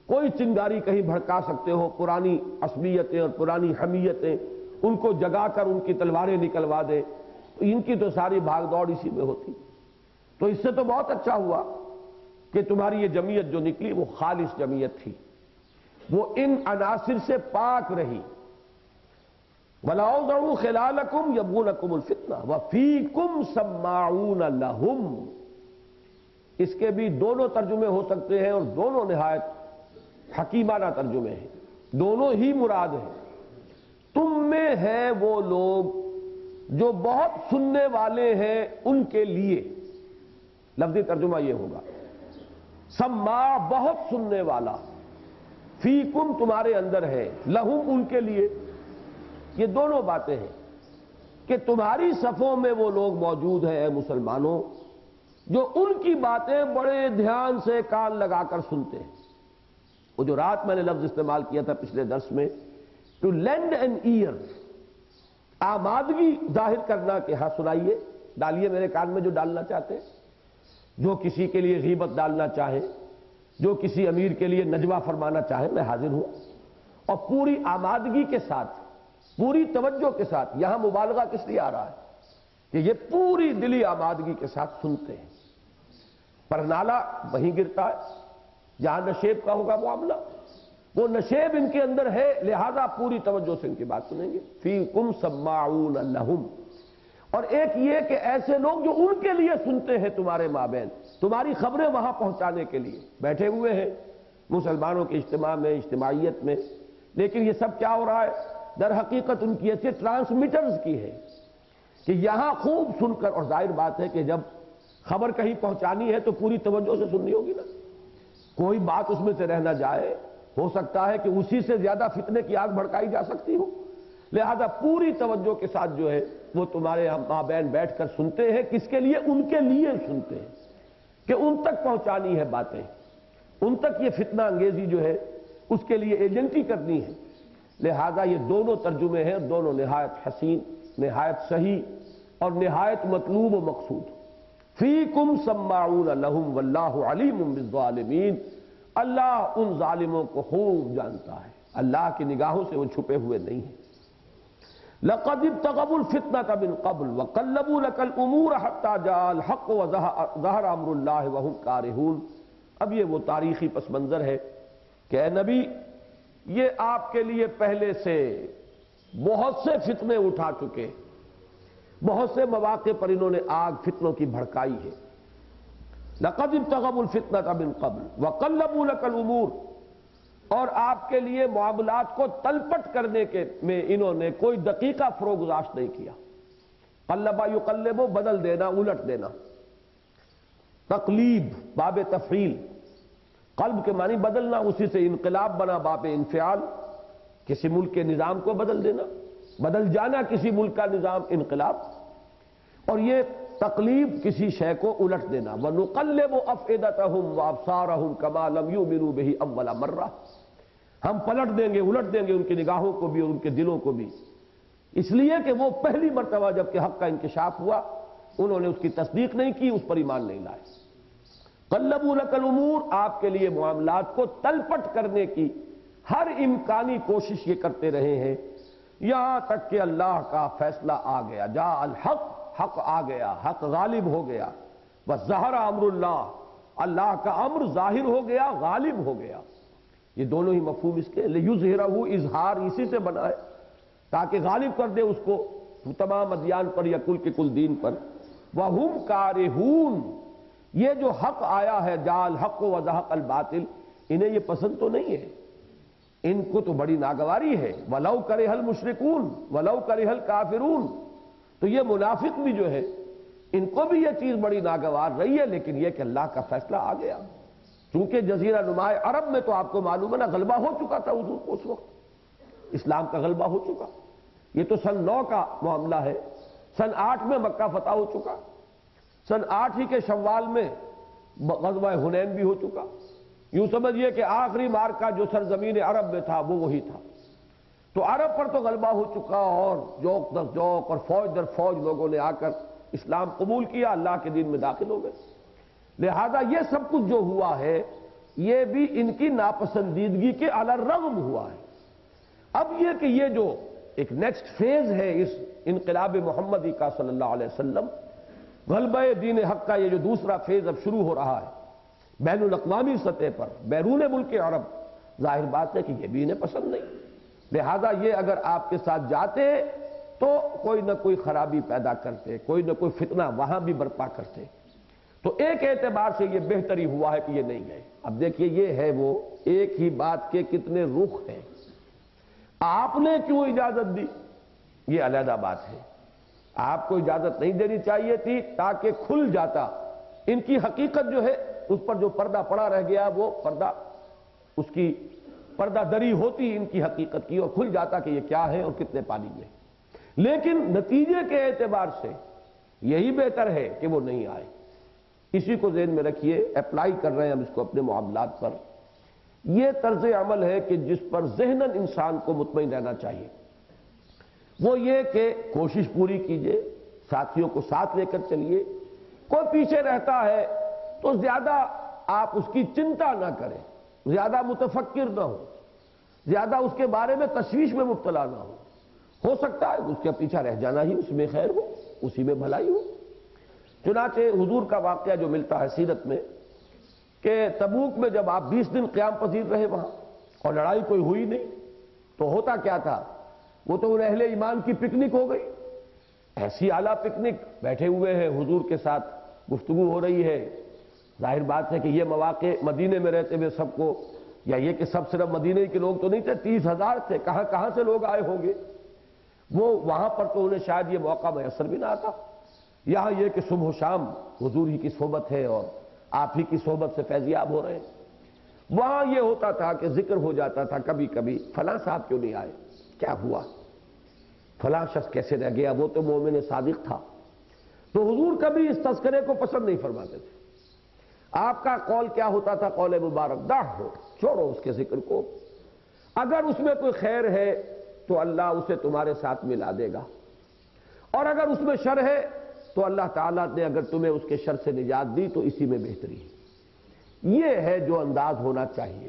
کوئی چنگاری کہیں بھڑکا سکتے ہو، پرانی عصبیتیں اور پرانی حمیتیں ان کو جگا کر ان کی تلواریں نکلوا دیں، تو ان کی تو ساری بھاگ دوڑ اسی میں ہوتی۔ تو اس سے تو بہت اچھا ہوا کہ تمہاری یہ جمعیت جو نکلی وہ خالص جمعیت تھی، وہ ان عناصر سے پاک رہی۔ وَلَأَوْضَعُوا خِلَالَكُمْ يَبْغُونَكُمُ الْفِتْنَةَ وَفِيكُمْ سَمَّاعُونَ لَهُمْ۔ اس کے بھی دونوں ترجمے ہو سکتے ہیں اور دونوں نہایت حکیمانہ ترجمے ہیں، دونوں ہی مراد ہیں۔ تم میں ہیں وہ لوگ جو بہت سننے والے ہیں ان کے لیے، لفظی ترجمہ یہ ہوگا، سماع بہت سننے والا، فیکم تمہارے اندر ہے، لہم ان کے لیے۔ یہ دونوں باتیں ہیں کہ تمہاری صفوں میں وہ لوگ موجود ہیں اے مسلمانوں جو ان کی باتیں بڑے دھیان سے کان لگا کر سنتے ہیں۔ وہ جو رات میں نے لفظ استعمال کیا تھا پچھلے درس میں، ٹو لینڈ این ایئر، آمادگی ظاہر کرنا کہ ہاں سنائیے، ڈالیے میرے کان میں جو ڈالنا چاہتے ہیں۔ جو کسی کے لیے غیبت ڈالنا چاہے، جو کسی امیر کے لیے نجوہ فرمانا چاہے، میں حاضر ہوں، اور پوری آمادگی کے ساتھ، پوری توجہ کے ساتھ۔ یہاں مبالغہ کس لیے آ رہا ہے کہ یہ پوری دلی آمادگی کے ساتھ سنتے ہیں۔ پر نالا وہیں گرتا ہے جہاں نشیب کا ہوگا معاملہ، وہ نشیب ان کے اندر ہے، لہذا پوری توجہ سے ان کی بات سنیں گے۔ فیکم سماعون لہم، اور ایک یہ کہ ایسے لوگ جو ان کے لیے سنتے ہیں تمہارے مابین، تمہاری خبریں وہاں پہنچانے کے لیے بیٹھے ہوئے ہیں مسلمانوں کے اجتماع میں، اجتماعیت میں، لیکن یہ سب کیا ہو رہا ہے؟ در حقیقت ان کی ایسی ٹرانسمیٹرز کی ہے کہ یہاں خوب سن کر، اور ظاہر بات ہے کہ جب خبر کہیں پہنچانی ہے تو پوری توجہ سے سننی ہوگی نا، کوئی بات اس میں سے رہ نہ جائے، ہو سکتا ہے کہ اسی سے زیادہ فتنے کی آگ بھڑکائی جا سکتی ہو، لہذا پوری توجہ کے ساتھ جو ہے وہ تمہارے مابین بیٹھ کر سنتے ہیں۔ کس کے لیے؟ ان کے لیے سنتے ہیں کہ ان تک پہنچانی ہے باتیں، ان تک یہ فتنہ انگیزی جو ہے اس کے لیے ایجنٹی کرنی ہے۔ لہذا یہ دونوں ترجمے ہیں، دونوں نہایت حسین، نہایت صحیح اور نہایت مطلوب و مقصود۔ فیکم سماعون لہم واللہ علیم بالظالمین، اللہ ان ظالموں کو خوب جانتا ہے، اللہ کی نگاہوں سے وہ چھپے ہوئے نہیں ہیں۔ لقد ابتغوا الفتنة من قبل وقلبوا لك الامور حتى جاء الحق وظهر امر الله وهم كارهون۔ اب یہ وہ تاریخی پس منظر ہے کہ اے نبی، یہ آپ کے لیے پہلے سے بہت سے فتنے اٹھا چکے، بہت سے مواقع پر انہوں نے آگ فتنوں کی بھڑکائی ہے۔ لقد ابتغوا الفتنة من قبل وقلبوا لك الامور، اور آپ کے لیے معاملات کو تلپٹ کرنے کے میں انہوں نے کوئی دقیقہ فروگزاشت نہیں کیا۔ قلبا یقلب، بدل دینا، الٹ دینا، تقلیب باب تفعیل، قلب کے معنی بدلنا، اسی سے انقلاب بنا باب انفعال، کسی ملک کے نظام کو بدل دینا، بدل جانا کسی ملک کا نظام، انقلاب، اور یہ تقلیب کسی شے کو الٹ دینا۔ وَنُقَلِّبُ أَفْئِدَتَهُمْ وَأَبْصَارَهُمْ كَمَا لَمْ يُؤْمِنُوا بِهِ أَوَّلَ مَرَّةٍ، ہم پلٹ دیں گے، الٹ دیں گے ان کی نگاہوں کو بھی اور ان کے دلوں کو بھی، اس لیے کہ وہ پہلی مرتبہ جب کہ حق کا انکشاف ہوا انہوں نے اس کی تصدیق نہیں کی، اس پر ایمان نہیں لائے۔ قلبوا لك الامور، آپ کے لیے معاملات کو تلپٹ کرنے کی ہر امکانی کوشش یہ کرتے رہے ہیں، یہاں تک کہ اللہ کا فیصلہ آ گیا۔ جاء الحق، حق آ گیا، حق غالب ہو گیا۔ وظہر امر اللہ، اللہ کا امر ظاہر ہو گیا، غالب ہو گیا۔ یہ دونوں ہی مفہوم اس کے، لیظہرہ، اظہار اسی سے بنا ہے تاکہ غالب کر دے اس کو تمام ادیان پر یا کل کے کل دین پر۔ وہم کارہون، یہ جو حق آیا ہے، جاء الحق وزہق الباطل، انہیں یہ پسند تو نہیں ہے، ان کو تو بڑی ناگواری ہے۔ وَلَوْ كَرِهَ الْمُشْرِكُونَ وَلَوْ كَرِهَ الْكَافِرُونَ، تو یہ منافق بھی جو ہے ان کو بھی یہ چیز بڑی ناگوار رہی ہے، لیکن یہ کہ اللہ کا فیصلہ آ گیا۔ چونکہ جزیرہ نماء عرب میں تو آپ کو معلوم ہے نا، غلبہ ہو چکا تھا حضور کو، اس وقت اسلام کا غلبہ ہو چکا۔ یہ تو سن 9 کا معاملہ ہے، سن 8 میں مکہ فتح ہو چکا، سن 8 ہی کے شوال میں غزوہ حنین بھی ہو چکا۔ یوں سمجھئے کہ آخری مارکہ جو سرزمین عرب میں تھا وہ وہی تھا۔ تو عرب پر تو غلبہ ہو چکا اور جوک در جوک اور فوج در فوج لوگوں نے آ کر اسلام قبول کیا، اللہ کے دین میں داخل ہو گئے۔ لہذا یہ سب کچھ جو ہوا ہے یہ بھی ان کی ناپسندیدگی کے علی الرغم ہوا ہے۔ اب یہ کہ یہ جو ایک نیکسٹ فیز ہے اس انقلاب محمدی کا صلی اللہ علیہ وسلم، غلبہ دین حق کا یہ جو دوسرا فیز اب شروع ہو رہا ہے بین الاقوامی سطح پر بیرون ملک عرب، ظاہر بات ہے کہ یہ بھی انہیں پسند نہیں۔ لہذا یہ اگر آپ کے ساتھ جاتے تو کوئی نہ کوئی خرابی پیدا کرتے، کوئی نہ کوئی فتنہ وہاں بھی برپا کرتے۔ تو ایک اعتبار سے یہ بہتری ہوا ہے کہ یہ نہیں گئے۔ اب دیکھیے یہ ہے وہ ایک ہی بات کے کتنے رخ ہیں۔ آپ نے کیوں اجازت دی یہ علیحدہ بات ہے، آپ کو اجازت نہیں دینی چاہیے تھی تاکہ کھل جاتا۔ ان کی حقیقت جو ہے اس پر جو پردہ پڑا رہ گیا وہ پردہ، اس کی پردہ دری ہوتی ان کی حقیقت کی اور کھل جاتا کہ یہ کیا ہے اور کتنے پانی میں۔ لیکن نتیجے کے اعتبار سے یہی بہتر ہے کہ وہ نہیں آئے۔ اسی کو ذہن میں رکھیے، اپلائی کر رہے ہیں ہم اس کو اپنے معاملات پر۔ یہ طرز عمل ہے کہ جس پر ذہناً انسان کو مطمئن رہنا چاہیے، وہ یہ کہ کوشش پوری کیجئے، ساتھیوں کو ساتھ لے کر چلیے۔ کوئی پیچھے رہتا ہے تو زیادہ آپ اس کی چنتا نہ کریں، زیادہ متفکر نہ ہو، زیادہ اس کے بارے میں تشویش میں مبتلا نہ ہو سکتا ہے اس کے پیچھے رہ جانا ہی اس میں خیر ہو، اسی میں بھلائی ہو۔ چنانچہ حضور کا واقعہ جو ملتا ہے سیرت میں کہ تبوک میں جب آپ 20 دن قیام پذیر رہے وہاں اور لڑائی کوئی ہوئی نہیں، تو ہوتا کیا تھا، وہ تو ان اہل ایمان کی پکنک ہو گئی، ایسی اعلیٰ پکنک، بیٹھے ہوئے ہیں حضور کے ساتھ گفتگو ہو رہی ہے۔ ظاہر بات ہے کہ یہ مواقع مدینے میں رہتے ہوئے سب کو، یا یہ کہ سب صرف مدینے کے لوگ تو نہیں تھے، 30,000 تھے، کہاں کہاں سے لوگ آئے ہوں گے، وہ وہاں پر تو انہیں شاید یہ موقع میسر بھی نہ آتا۔ یہاں یہ کہ صبح و شام حضور ہی کی صحبت ہے اور آپ ہی کی صحبت سے فیضیاب ہو رہے ہیں۔ وہاں یہ ہوتا تھا کہ ذکر ہو جاتا تھا کبھی کبھی، فلاں صاحب کیوں نہیں آئے، کیا ہوا، فلاں شخص کیسے رہ گیا، وہ تو مومن صادق تھا۔ تو حضور کبھی اس تذکرے کو پسند نہیں فرماتے تھے۔ آپ کا قول کیا ہوتا تھا، قول مبارک، دع ہو، چھوڑو اس کے ذکر کو، اگر اس میں کوئی خیر ہے تو اللہ اسے تمہارے ساتھ ملا دے گا، اور اگر اس میں شر ہے تو اللہ تعالیٰ نے اگر تمہیں اس کے شر سے نجات دی تو اسی میں بہتری ہے۔ یہ ہے جو انداز ہونا چاہیے۔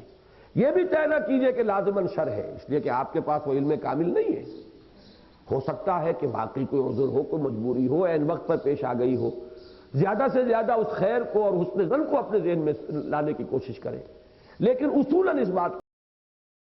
یہ بھی طے نہ کیجئے کہ لازماً شر ہے، اس لیے کہ آپ کے پاس وہ علم کامل نہیں ہے، ہو سکتا ہے کہ باقی کوئی عذر ہو، کوئی مجبوری ہو، عین وقت پر پیش آ گئی ہو۔ زیادہ سے زیادہ اس خیر کو اور حسن ظن کو اپنے ذہن میں لانے کی کوشش کریں، لیکن اصولاً اس بات